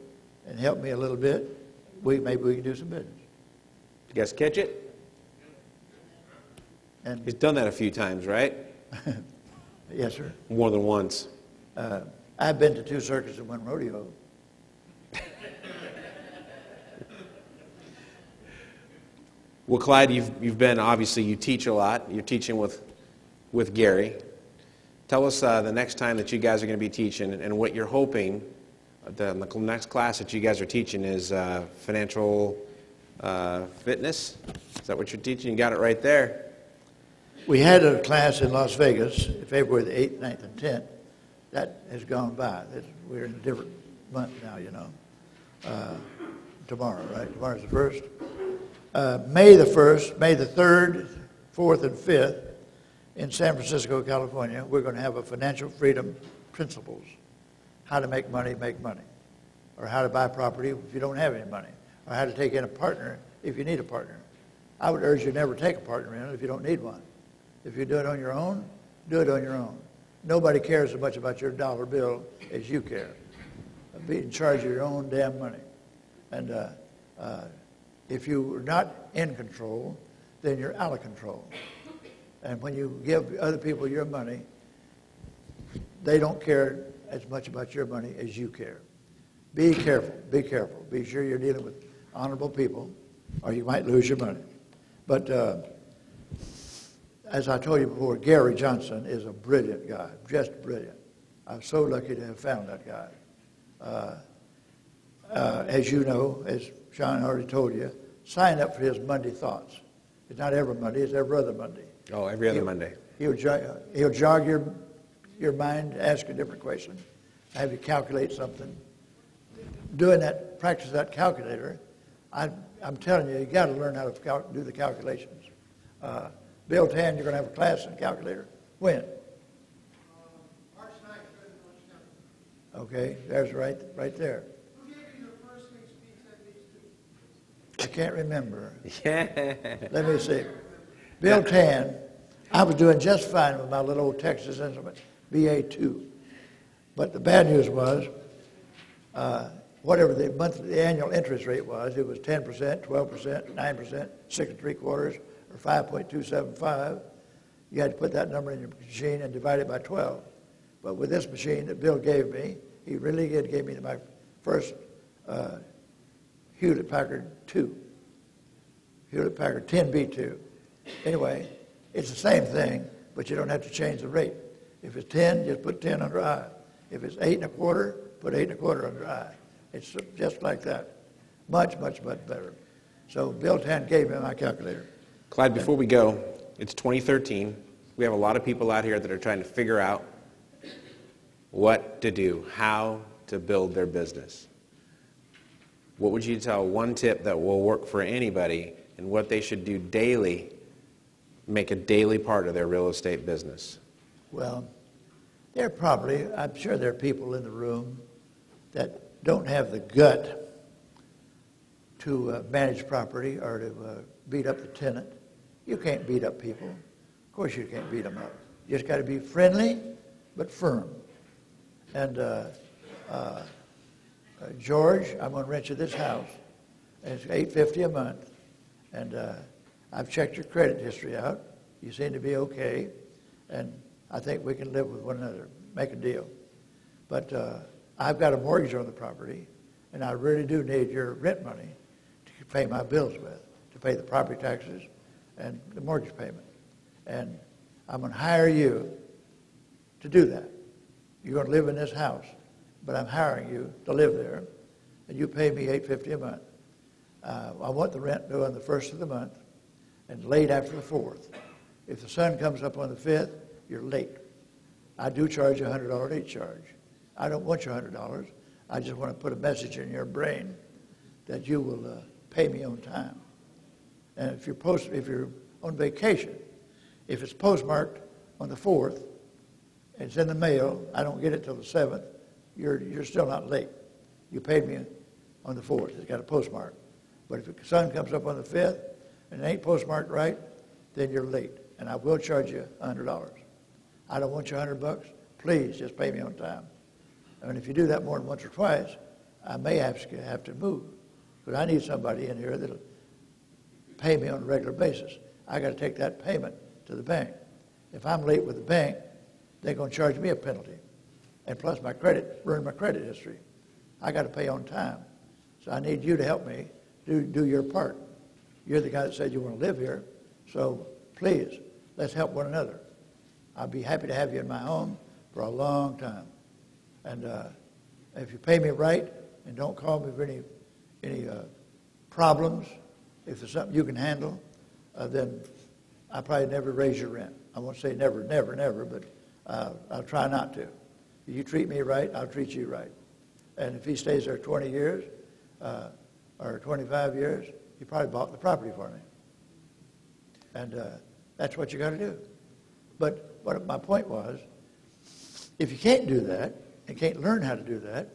and help me a little bit, maybe we can do some business. You guys catch it? And He's done that a few times, right? yes, sir. More than once. I've been to 2 circuses and 1 rodeo. Well, Clyde, you've been, obviously, you teach a lot. You're teaching with Gary. Tell us the next time that you guys are going to be teaching and what you're hoping the next class that you guys are teaching is financial fitness. Is that what you're teaching? You got it right there. We had a class in Las Vegas, February the 8th, 9th, and 10th. That has gone by. We're in a different month now, you know. Tomorrow, right? Tomorrow's the 1st. May the 1st, May the 3rd, 4th, and 5th in San Francisco, California, we're going to have a financial freedom principles. How to make money, or how to buy property if you don't have any money, or how to take in a partner if you need a partner. I would urge you never take a partner in if you don't need one. If you do it on your own, do it on your own. Nobody cares as much about your dollar bill as you care. Be in charge of your own damn money. And if you're not in control, then you're out of control. And when you give other people your money, they don't care as much about your money as you care. Be careful, be careful. Be sure you're dealing with honorable people, or you might lose your money. But as I told you before, Gary Johnson is a brilliant guy, just brilliant. I'm so lucky to have found that guy. As you know, as Sean already told you, sign up for his Monday Thoughts. It's not every Monday, it's every other Monday. Oh, every other Monday. He'll jog your mind, ask a different question, have you calculate something. Doing that, practice that calculator, I'm telling you, you got to learn how to do the calculations. Bill Tan, you're going to have a class in calculator. When? March 9th, in Orange County. Okay, there's right there. Who gave you your first week's speech at these 2? I can't remember. Yeah. Let me see. Bill Tan, I was doing just fine with my little old Texas Instrument, BA2. But the bad news was, whatever the annual interest rate was, it was 10%, 12%, 9%, 6 3/4, or 5.275. You had to put that number in your machine and divide it by 12. But with this machine that Bill gave me, he really did give me my first Hewlett-Packard 2, Hewlett-Packard 10B2. Anyway, it's the same thing, but you don't have to change the rate. If it's 10, just put 10 under I. If it's 8 1/4, put 8 1/4 under I. It's just like that. Much, much, much better. So Bill Tan gave me my calculator. Clyde, before we go, it's 2013. We have a lot of people out here that are trying to figure out what to do, how to build their business. What would you tell one tip that will work for anybody and what they should do daily, make a daily part of their real estate business? Well, I'm sure there are people in the room that don't have the gut to manage property or to beat up the tenant. You can't beat up people. Of course you can't beat them up. You just got to be friendly but firm. And George, I'm going to rent you this house. And it's $850 a month. And I've checked your credit history out. You seem to be okay. And I think we can live with one another, make a deal. But I've got a mortgage on the property, and I really do need your rent money to pay my bills with, to pay the property taxes and the mortgage payment. And I'm going to hire you to do that. You're going to live in this house, but I'm hiring you to live there, and you pay me $850 a month. I want the rent due on the 1st of the month and late after the 4th. If the sun comes up on the 5th, you're late. I do charge a $100 late charge. I don't want your $100. I just want to put a message in your brain that you will pay me on time. And if you're on vacation, if it's postmarked on the 4th, and it's in the mail, I don't get it till the 7th, you're still not late. You paid me on the 4th. It's got a postmark. But if the sun comes up on the 5th and it ain't postmarked right, then you're late. And I will charge you $100. I don't want your $100. Please just pay me on time. And if you do that more than once or twice, I may have to move. Because I need somebody in here that'll pay me on a regular basis. I got to take that payment to the bank. If I'm late with the bank, they're going to charge me a penalty. And plus ruined my credit history. I got to pay on time. So I need you to help me do your part. You're the guy that said you want to live here, so please, let's help one another. I'll be happy to have you in my home for a long time. And if you pay me right and don't call me for any problems, if there's something you can handle, then I'll probably never raise your rent. I won't say never, but I'll try not to. If you treat me right, I'll treat you right. And if he stays there 20 years or 25 years, he probably bought the property for me. And that's what you got to do. But what my point was, if you can't do that and can't learn how to do that,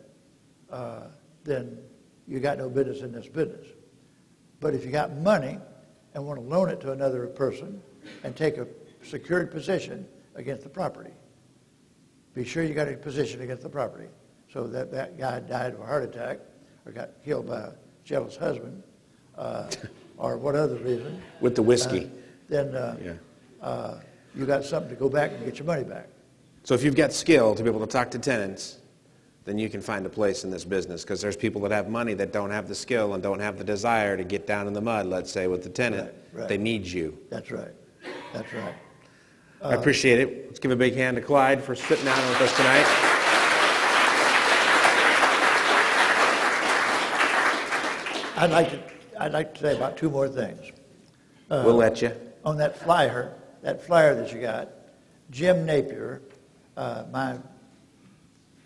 then you got no business in this business. But if you got money and want to loan it to another person and take a secured position against the property, be sure you got a position against the property. So that guy died of a heart attack or got killed by a jealous husband or what other reason. With the whiskey. Then you got something to go back and get your money back. So if you've got skill to be able to talk to tenants, then you can find a place in this business, because there's people that have money that don't have the skill and don't have the desire to get down in the mud, let's say, with the tenant. Right. They need you. That's right. That's right. I appreciate it. Let's give a big hand to Clyde for sitting down with us tonight. I'd like to say about two more things. We'll let you. On that flyer that you got, Jim Napier, my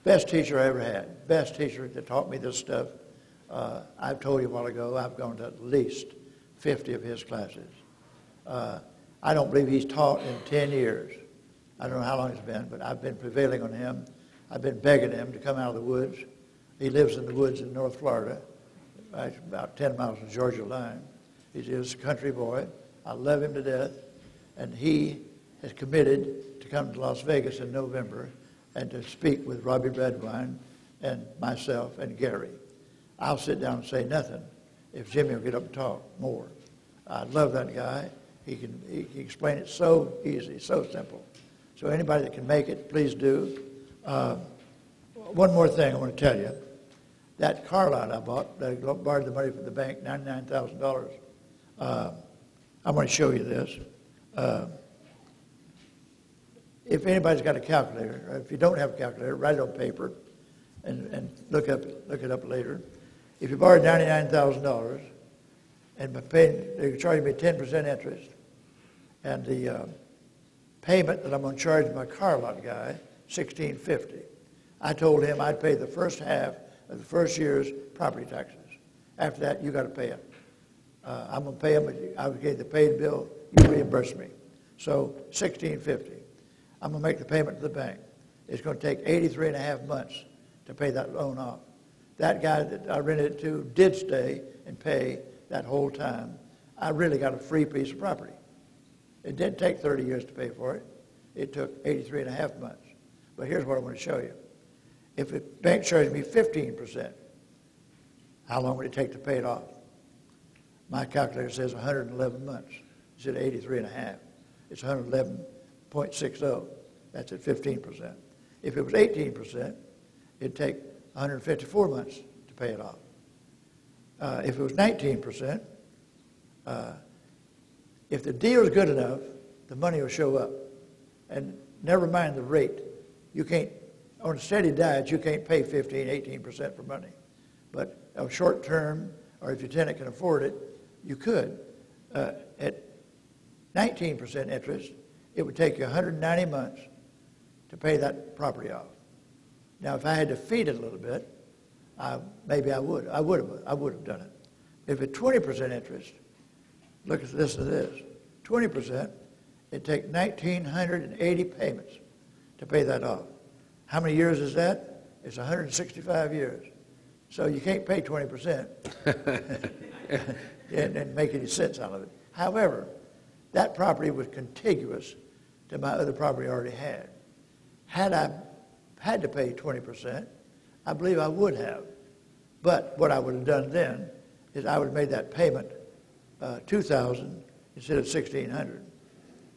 best teacher I ever had, best teacher that taught me this stuff. I've told you a while ago, I've gone to at least 50 of his classes. I don't believe he's taught in 10 years. I don't know how long it's been, but I've been prevailing on him. I've been begging him to come out of the woods. He lives in the woods in North Florida, right, about 10 miles from the Georgia line. He's just a country boy. I love him to death. And he has committed to come to Las Vegas in November and to speak with Robbie Redwine and myself and Gary. I'll sit down and say nothing if Jimmy will get up and talk more. I love that guy. He can explain it so easy, so simple. So anybody that can make it, please do. One more thing I want to tell you. That car lot I bought, that I borrowed the money from the bank, $99,000. I'm going to show you this. If anybody's got a calculator, or if you don't have a calculator, write it on paper and look it up later. If you borrowed $99,000 and they're charging me 10% interest, and the payment that I'm going to charge my car lot guy, $1,650. I told him I'd pay the first half of the first year's property taxes. After that, you got to pay it. I'm going to pay him. I would get the paid bill. You reimburse me. So $1,650. I'm going to make the payment to the bank. It's going to take 83 and a half months to pay that loan off. That guy that I rented it to did stay and pay that whole time. I really got a free piece of property. It didn't take 30 years to pay for it. It took 83 and a half months. But here's what I want to show you. If the bank charged me 15%, how long would it take to pay it off? My calculator says 111 months. It said 83 and a half. It's 111.60. That's at 15%. If it was 18%, it'd take 154 months to pay it off. If it was 19%, if the deal is good enough, the money will show up. And never mind the rate. You can't, on a steady diet, you can't pay 15, 18% for money. But a short term, or if your tenant can afford it, you could. At 19% interest, it would take you 190 months to pay that property off. Now, if I had to feed it a little bit, maybe I would. I would have done it. If at 20% interest, listen to this. 20%, it'd take 1,980 payments to pay that off. How many years is that? It's 165 years. So you can't pay 20% and make any sense out of it. However, that property was contiguous to my other property I already had. Had I had to pay 20%, I believe I would have. But what I would have done then is I would have made that payment $2,000 instead of $1,600.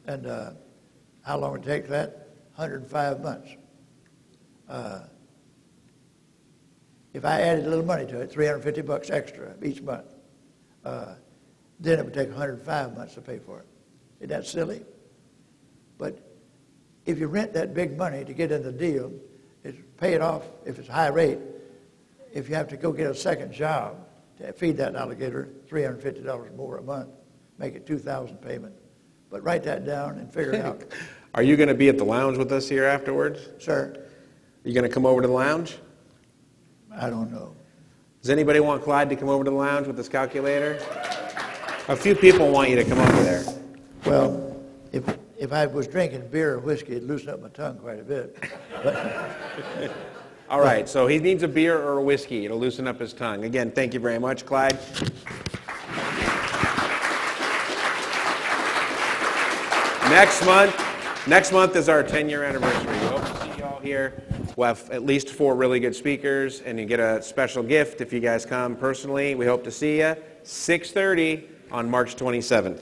And how long would it take that? 105 months. If I added a little money to it, $350 extra each month, then it would take 105 months to pay for it. Isn't that silly? But if you rent that big money to get in the deal, it's pay it off if it's high rate. If you have to go get a second job to feed that alligator, $350 more a month, make it $2,000 payment. But write that down and figure it out. Are you going to be at the lounge with us here afterwards? Sir, Are you going to come over to the lounge? I don't know. Does anybody want Clyde to come over to the lounge with his calculator? A few people want you to come over there. Well, if I was drinking beer or whiskey, it'd loosen up my tongue quite a bit. But All right, so he needs a beer or a whiskey to loosen up his tongue. Again, thank you very much, Clyde. Next month is our 10-year anniversary. We hope to see you all here. We'll have at least 4 really good speakers, and you get a special gift if you guys come personally. We hope to see you 6:30 on March 27th.